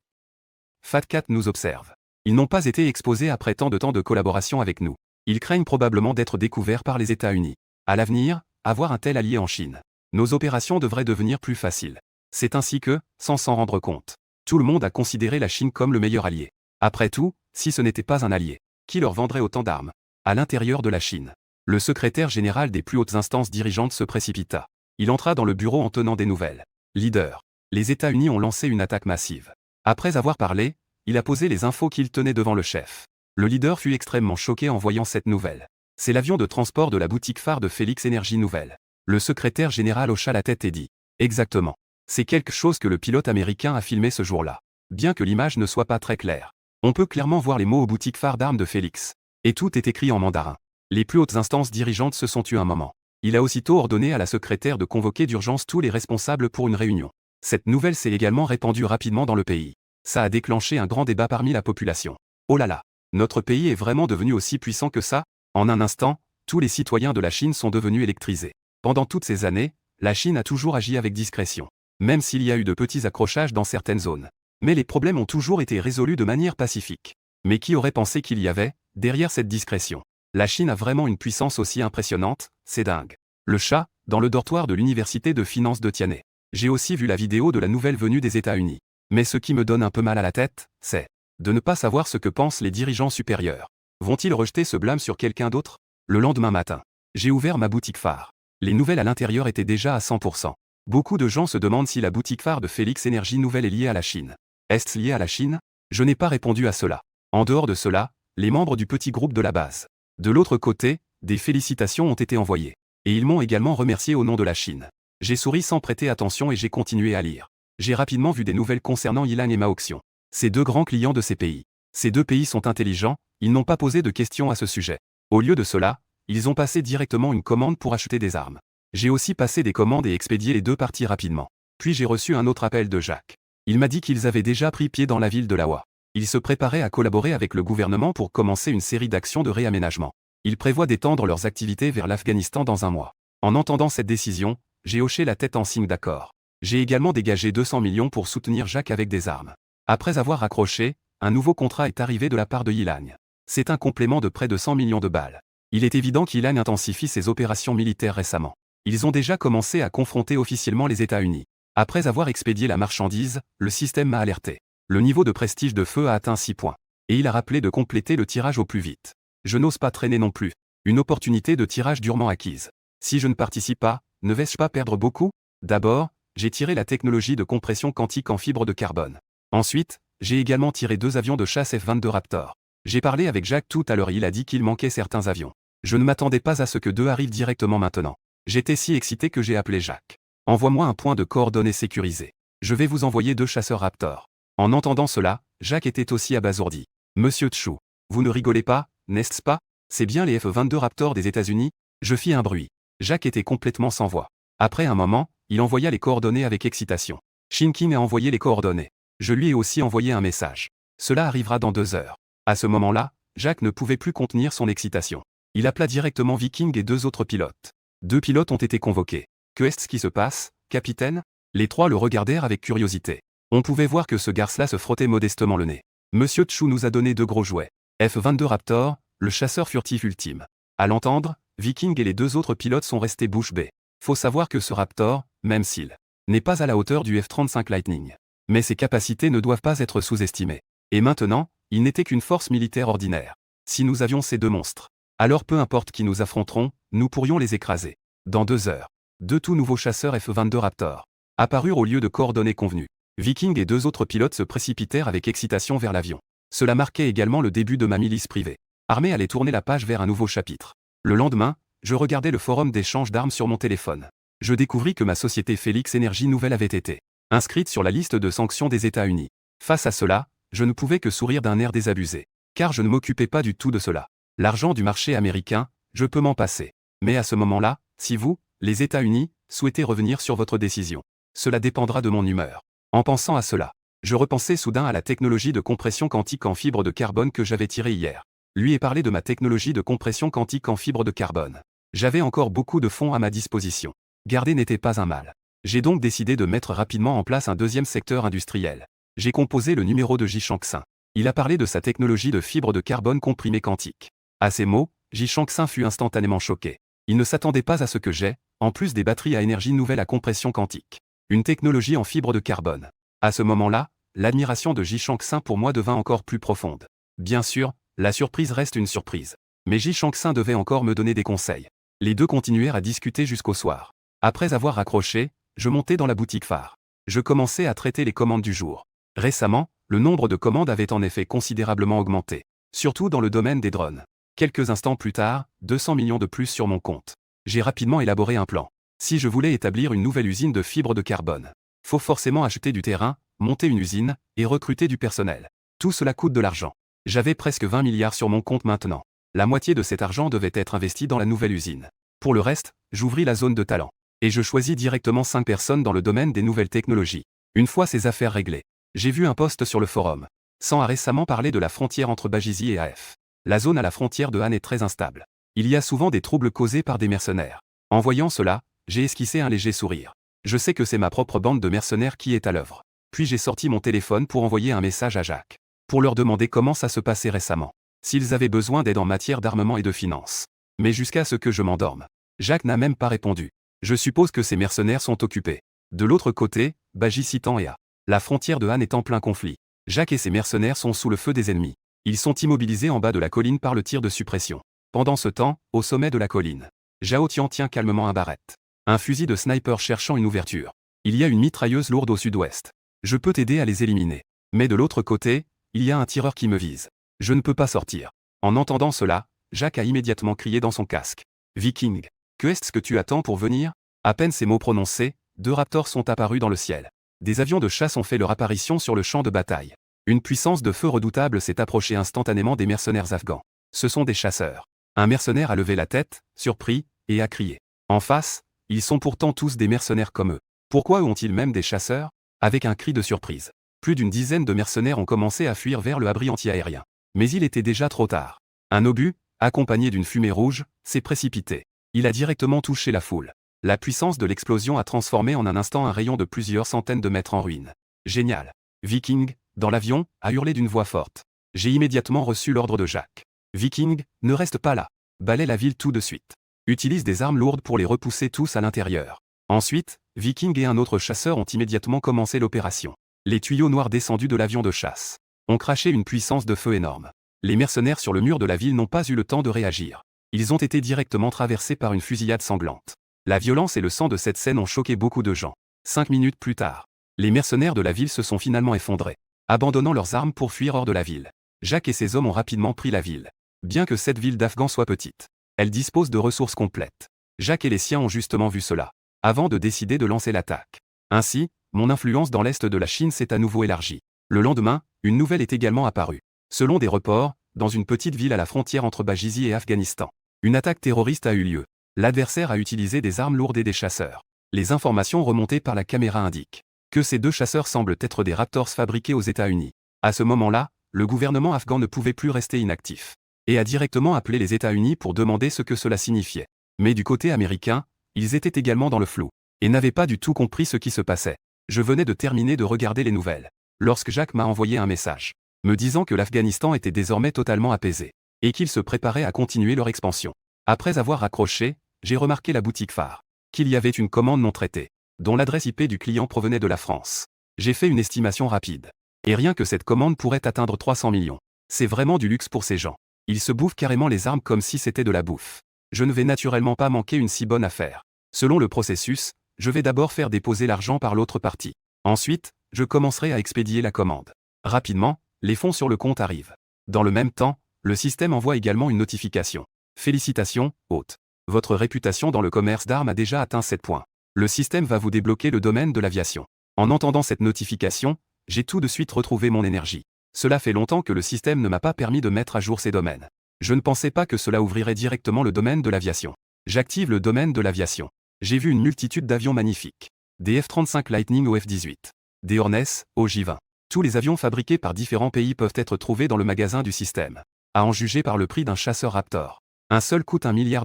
Fat Cat nous observe. Ils n'ont pas été exposés après tant de temps de collaboration avec nous. Ils craignent probablement d'être découverts par les États-Unis. À l'avenir, avoir un tel allié en Chine. Nos opérations devraient devenir plus faciles. C'est ainsi que, sans s'en rendre compte, tout le monde a considéré la Chine comme le meilleur allié. Après tout, si ce n'était pas un allié, qui leur vendrait autant d'armes? À l'intérieur de la Chine, le secrétaire général des plus hautes instances dirigeantes se précipita. Il entra dans le bureau en tenant des nouvelles. Leader. Les États-Unis ont lancé une attaque massive. Après avoir parlé, il a posé les infos qu'il tenait devant le chef. Le leader fut extrêmement choqué en voyant cette nouvelle. C'est l'avion de transport de la boutique phare de Félix Énergie Nouvelle. Le secrétaire général hocha la tête et dit. Exactement. C'est quelque chose que le pilote américain a filmé ce jour-là. Bien que l'image ne soit pas très claire, on peut clairement voir les mots aux boutiques phares d'armes de Félix. Et tout est écrit en mandarin. Les plus hautes instances dirigeantes se sont tues un moment. Il a aussitôt ordonné à la secrétaire de convoquer d'urgence tous les responsables pour une réunion. Cette nouvelle s'est également répandue rapidement dans le pays. Ça a déclenché un grand débat parmi la population. Oh là là, notre pays est vraiment devenu aussi puissant que ça? En un instant, tous les citoyens de la Chine sont devenus électrisés. Pendant toutes ces années, la Chine a toujours agi avec discrétion, même s'il y a eu de petits accrochages dans certaines zones. Mais les problèmes ont toujours été résolus de manière pacifique. Mais qui aurait pensé qu'il y avait, derrière cette discrétion? La Chine a vraiment une puissance aussi impressionnante, c'est dingue. Le chat, dans le dortoir de l'université de finance de Tianhe. J'ai aussi vu la vidéo de la nouvelle venue des États-Unis. Mais ce qui me donne un peu mal à la tête, c'est de ne pas savoir ce que pensent les dirigeants supérieurs. Vont-ils rejeter ce blâme sur quelqu'un d'autre? Le lendemain matin, j'ai ouvert ma boutique phare. Les nouvelles à l'intérieur étaient déjà à 100%. Beaucoup de gens se demandent si la boutique phare de Félix Énergie Nouvelle est liée à la Chine. Est-ce lié à la Chine? Je n'ai pas répondu à cela. En dehors de cela, les membres du petit groupe de la base. De l'autre côté, des félicitations ont été envoyées. Et ils m'ont également remercié au nom de la Chine. J'ai souri sans prêter attention et j'ai continué à lire. J'ai rapidement vu des nouvelles concernant Yilan et Maoxion. Ces deux grands clients de ces pays. Ces deux pays sont intelligents, ils n'ont pas posé de questions à ce sujet. Au lieu de cela, ils ont passé directement une commande pour acheter des armes. J'ai aussi passé des commandes et expédié les deux parties rapidement. Puis j'ai reçu un autre appel de Jacques. Il m'a dit qu'ils avaient déjà pris pied dans la ville de Lawa. Ils se préparaient à collaborer avec le gouvernement pour commencer une série d'actions de réaménagement. Ils prévoient d'étendre leurs activités vers l'Afghanistan dans un mois. En entendant cette décision, j'ai hoché la tête en signe d'accord. J'ai également dégagé 200 millions pour soutenir Jacques avec des armes. Après avoir accroché, un nouveau contrat est arrivé de la part de Yilan. C'est un complément de près de 100 millions de balles. Il est évident qu'Yilan intensifie ses opérations militaires récemment. Ils ont déjà commencé à confronter officiellement les États-Unis. Après avoir expédié la marchandise, le système m'a alerté. Le niveau de prestige de feu a atteint 6 points. Et il a rappelé de compléter le tirage au plus vite. Je n'ose pas traîner non plus. Une opportunité de tirage durement acquise. Si je ne participe pas, ne vais-je pas perdre beaucoup? D'abord, j'ai tiré la technologie de compression quantique en fibre de carbone. Ensuite, j'ai également tiré 2 avions de chasse F-22 Raptor. J'ai parlé avec Jacques tout à l'heure et il a dit qu'il manquait certains avions. Je ne m'attendais pas à ce que 2 arrivent directement maintenant. J'étais si excité que j'ai appelé Jacques. Envoie-moi un point de coordonnées sécurisé. Je vais vous envoyer 2 chasseurs Raptor. En entendant cela, Jacques était aussi abasourdi. Monsieur Tchou, vous ne rigolez pas, n'est-ce pas? C'est bien les F-22 Raptor des États-Unis? Je fis un bruit. Jacques était complètement sans voix. Après un moment, il envoya les coordonnées avec excitation. Shinkin a envoyé les coordonnées. Je lui ai aussi envoyé un message. Cela arrivera dans 2 heures. À ce moment-là, Jacques ne pouvait plus contenir son excitation. Il appela directement Viking et 2 autres pilotes. 2 pilotes ont été convoqués. Que est-ce qui se passe, capitaine? Les 3 le regardèrent avec curiosité. On pouvait voir que ce garce-là se frottait modestement le nez. Monsieur Tchou nous a donné 2 gros jouets. F-22 Raptor, le chasseur furtif ultime. À l'entendre, Viking et les 2 autres pilotes sont restés bouche bée. Faut savoir que ce Raptor, même s'il n'est pas à la hauteur du F-35 Lightning, mais ses capacités ne doivent pas être sous-estimées. Et maintenant, il n'était qu'une force militaire ordinaire. Si nous avions ces 2 monstres, alors peu importe qui nous affronterons, nous pourrions les écraser. Dans 2 heures, 2 tout nouveaux chasseurs F-22 Raptor apparurent au lieu de coordonnées convenues. Viking et 2 autres pilotes se précipitèrent avec excitation vers l'avion. Cela marquait également le début de ma milice privée. Armée allait tourner la page vers un nouveau chapitre. Le lendemain, je regardais le forum d'échange d'armes sur mon téléphone. Je découvris que ma société Félix Énergie Nouvelle avait été inscrite sur la liste de sanctions des États-Unis. Face à cela, je ne pouvais que sourire d'un air désabusé. Car je ne m'occupais pas du tout de cela. L'argent du marché américain, je peux m'en passer. Mais à ce moment-là, si vous, les États-Unis, souhaitez revenir sur votre décision, cela dépendra de mon humeur. En pensant à cela, je repensais soudain à la technologie de compression quantique en fibre de carbone que j'avais tirée hier. Lui ai parlé de ma technologie de compression quantique en fibre de carbone. J'avais encore beaucoup de fonds à ma disposition. Garder n'était pas un mal. J'ai donc décidé de mettre rapidement en place un 2e secteur industriel. J'ai composé le numéro de Jishangxin. Il a parlé de sa technologie de fibre de carbone comprimée quantique. À ces mots, Jishangxin fut instantanément choqué. Il ne s'attendait pas à ce que j'ai, en plus des batteries à énergie nouvelle à compression quantique, une technologie en fibre de carbone. À ce moment-là, l'admiration de Jishangxin pour moi devint encore plus profonde. Bien sûr, la surprise reste une surprise. Mais Jishangxin devait encore me donner des conseils. Les 2 continuèrent à discuter jusqu'au soir. Après avoir raccroché, je montai dans la boutique phare. Je commençais à traiter les commandes du jour. Récemment, le nombre de commandes avait en effet considérablement augmenté. Surtout dans le domaine des drones. Quelques instants plus tard, 200 millions de plus sur mon compte. J'ai rapidement élaboré un plan. Si je voulais établir une nouvelle usine de fibre de carbone, faut forcément acheter du terrain, monter une usine, et recruter du personnel. Tout cela coûte de l'argent. J'avais presque 20 milliards sur mon compte maintenant. La moitié de cet argent devait être investi dans la nouvelle usine. Pour le reste, j'ouvris la zone de talent. Et je choisis directement 5 personnes dans le domaine des nouvelles technologies. Une fois ces affaires réglées, j'ai vu un post sur le forum. San a récemment parlé de la frontière entre Bajizi et AF. La zone à la frontière de Han est très instable. Il y a souvent des troubles causés par des mercenaires. En voyant cela, j'ai esquissé un léger sourire. Je sais que c'est ma propre bande de mercenaires qui est à l'œuvre. Puis j'ai sorti mon téléphone pour envoyer un message à Jacques. Pour leur demander comment ça se passait récemment. S'ils avaient besoin d'aide en matière d'armement et de finances. Mais jusqu'à ce que je m'endorme. Jacques n'a même pas répondu. Je suppose que ces mercenaires sont occupés. De l'autre côté, Baji-Citan et A. La frontière de Han est en plein conflit. Jacques et ses mercenaires sont sous le feu des ennemis. Ils sont immobilisés en bas de la colline par le tir de suppression. Pendant ce temps, au sommet de la colline, Zhao Tian tient calmement un barrette. Un fusil de sniper cherchant une ouverture. Il y a une mitrailleuse lourde au sud-ouest. Je peux t'aider à les éliminer. Mais de l'autre côté, il y a un tireur qui me vise. Je ne peux pas sortir. En entendant cela, Jacques a immédiatement crié dans son casque. Viking, que est-ce que tu attends pour venir? À peine ces mots prononcés, 2 raptors sont apparus dans le ciel. Des avions de chasse ont fait leur apparition sur le champ de bataille. Une puissance de feu redoutable s'est approchée instantanément des mercenaires afghans. Ce sont des chasseurs. Un mercenaire a levé la tête, surpris, et a crié. En face, ils sont pourtant tous des mercenaires comme eux. Pourquoi ont-ils même des chasseurs? Avec un cri de surprise. Plus d'une dizaine de mercenaires ont commencé à fuir vers le abri anti-aérien. Mais il était déjà trop tard. Un obus, accompagné d'une fumée rouge, s'est précipité. Il a directement touché la foule. La puissance de l'explosion a transformé en un instant un rayon de plusieurs centaines de mètres en ruine. Génial. Viking, dans l'avion, a hurlé d'une voix forte. J'ai immédiatement reçu l'ordre de Jacques. Viking, ne reste pas là. Balaie la ville tout de suite. Utilise des armes lourdes pour les repousser tous à l'intérieur. Ensuite, Viking et un autre chasseur ont immédiatement commencé l'opération. Les tuyaux noirs descendus de l'avion de chasse ont craché une puissance de feu énorme. Les mercenaires sur le mur de la ville n'ont pas eu le temps de réagir. Ils ont été directement traversés par une fusillade sanglante. La violence et le sang de cette scène ont choqué beaucoup de gens. 5 minutes plus tard, les mercenaires de la ville se sont finalement effondrés, abandonnant leurs armes pour fuir hors de la ville. Jacques et ses hommes ont rapidement pris la ville. Bien que cette ville d'Afghans soit petite, elle dispose de ressources complètes. Jacques et les siens ont justement vu cela, avant de décider de lancer l'attaque. Ainsi, mon influence dans l'est de la Chine s'est à nouveau élargie. Le lendemain, une nouvelle est également apparue. Selon des reports, dans une petite ville à la frontière entre Bajizi et Afghanistan, une attaque terroriste a eu lieu. L'adversaire a utilisé des armes lourdes et des chasseurs. Les informations remontées par la caméra indiquent que ces 2 chasseurs semblent être des Raptors fabriqués aux États-Unis. À ce moment-là, le gouvernement afghan ne pouvait plus rester inactif et a directement appelé les États-Unis pour demander ce que cela signifiait. Mais du côté américain, ils étaient également dans le flou et n'avaient pas du tout compris ce qui se passait. Je venais de terminer de regarder les nouvelles lorsque Jacques m'a envoyé un message me disant que l'Afghanistan était désormais totalement apaisé et qu'ils se préparaient à continuer leur expansion. Après avoir raccroché, j'ai remarqué la boutique phare, qu'il y avait une commande non traitée, dont l'adresse IP du client provenait de la France. J'ai fait une estimation rapide. Et rien que cette commande pourrait atteindre 300 millions. C'est vraiment du luxe pour ces gens. Ils se bouffent carrément les armes comme si c'était de la bouffe. Je ne vais naturellement pas manquer une si bonne affaire. Selon le processus, je vais d'abord faire déposer l'argent par l'autre partie. Ensuite, je commencerai à expédier la commande. Rapidement, les fonds sur le compte arrivent. Dans le même temps, le système envoie également une notification. Félicitations, hôte. Votre réputation dans le commerce d'armes a déjà atteint 7 points. Le système va vous débloquer le domaine de l'aviation. En entendant cette notification, j'ai tout de suite retrouvé mon énergie. Cela fait longtemps que le système ne m'a pas permis de mettre à jour ces domaines. Je ne pensais pas que cela ouvrirait directement le domaine de l'aviation. J'active le domaine de l'aviation. J'ai vu une multitude d'avions magnifiques. Des F-35 Lightning au F-18. Des Hornets au J-20. Tous les avions fabriqués par différents pays peuvent être trouvés dans le magasin du système. À en juger par le prix d'un chasseur Raptor. Un seul coûte $1 milliard.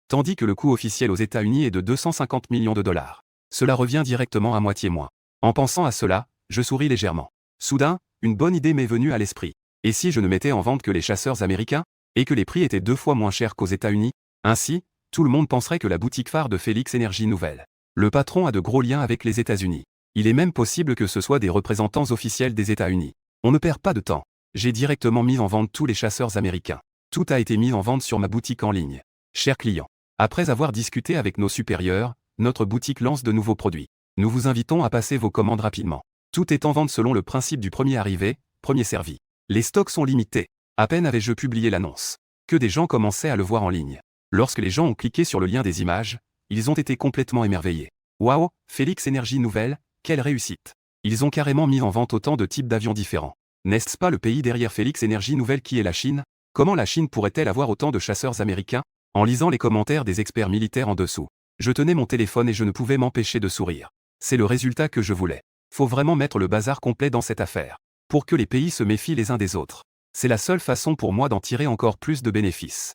Tandis que le coût officiel aux États-Unis est de $250 millions. Cela revient directement à moitié moins. En pensant à cela, je souris légèrement. Soudain, une bonne idée m'est venue à l'esprit. Et si je ne mettais en vente que les chasseurs américains, et que les prix étaient 2 fois moins chers qu'aux États-Unis? Ainsi, tout le monde penserait que la boutique phare de Félix Énergie Nouvelle. Le patron a de gros liens avec les États-Unis. Il est même possible que ce soit des représentants officiels des États-Unis. On ne perd pas de temps. J'ai directement mis en vente tous les chasseurs américains. Tout a été mis en vente sur ma boutique en ligne. Chers clients, après avoir discuté avec nos supérieurs, notre boutique lance de nouveaux produits. Nous vous invitons à passer vos commandes rapidement. Tout est en vente selon le principe du premier arrivé, premier servi. Les stocks sont limités. À peine avais-je publié l'annonce que des gens commençaient à le voir en ligne. Lorsque les gens ont cliqué sur le lien des images, ils ont été complètement émerveillés. Waouh, Félix Énergie Nouvelle, quelle réussite! Ils ont carrément mis en vente autant de types d'avions différents. N'est-ce pas le pays derrière Félix Énergie Nouvelle qui est la Chine? Comment la Chine pourrait-elle avoir autant de chasseurs américains? En lisant les commentaires des experts militaires en dessous, je tenais mon téléphone et je ne pouvais m'empêcher de sourire. C'est le résultat que je voulais. Faut vraiment mettre le bazar complet dans cette affaire. Pour que les pays se méfient les uns des autres. C'est la seule façon pour moi d'en tirer encore plus de bénéfices.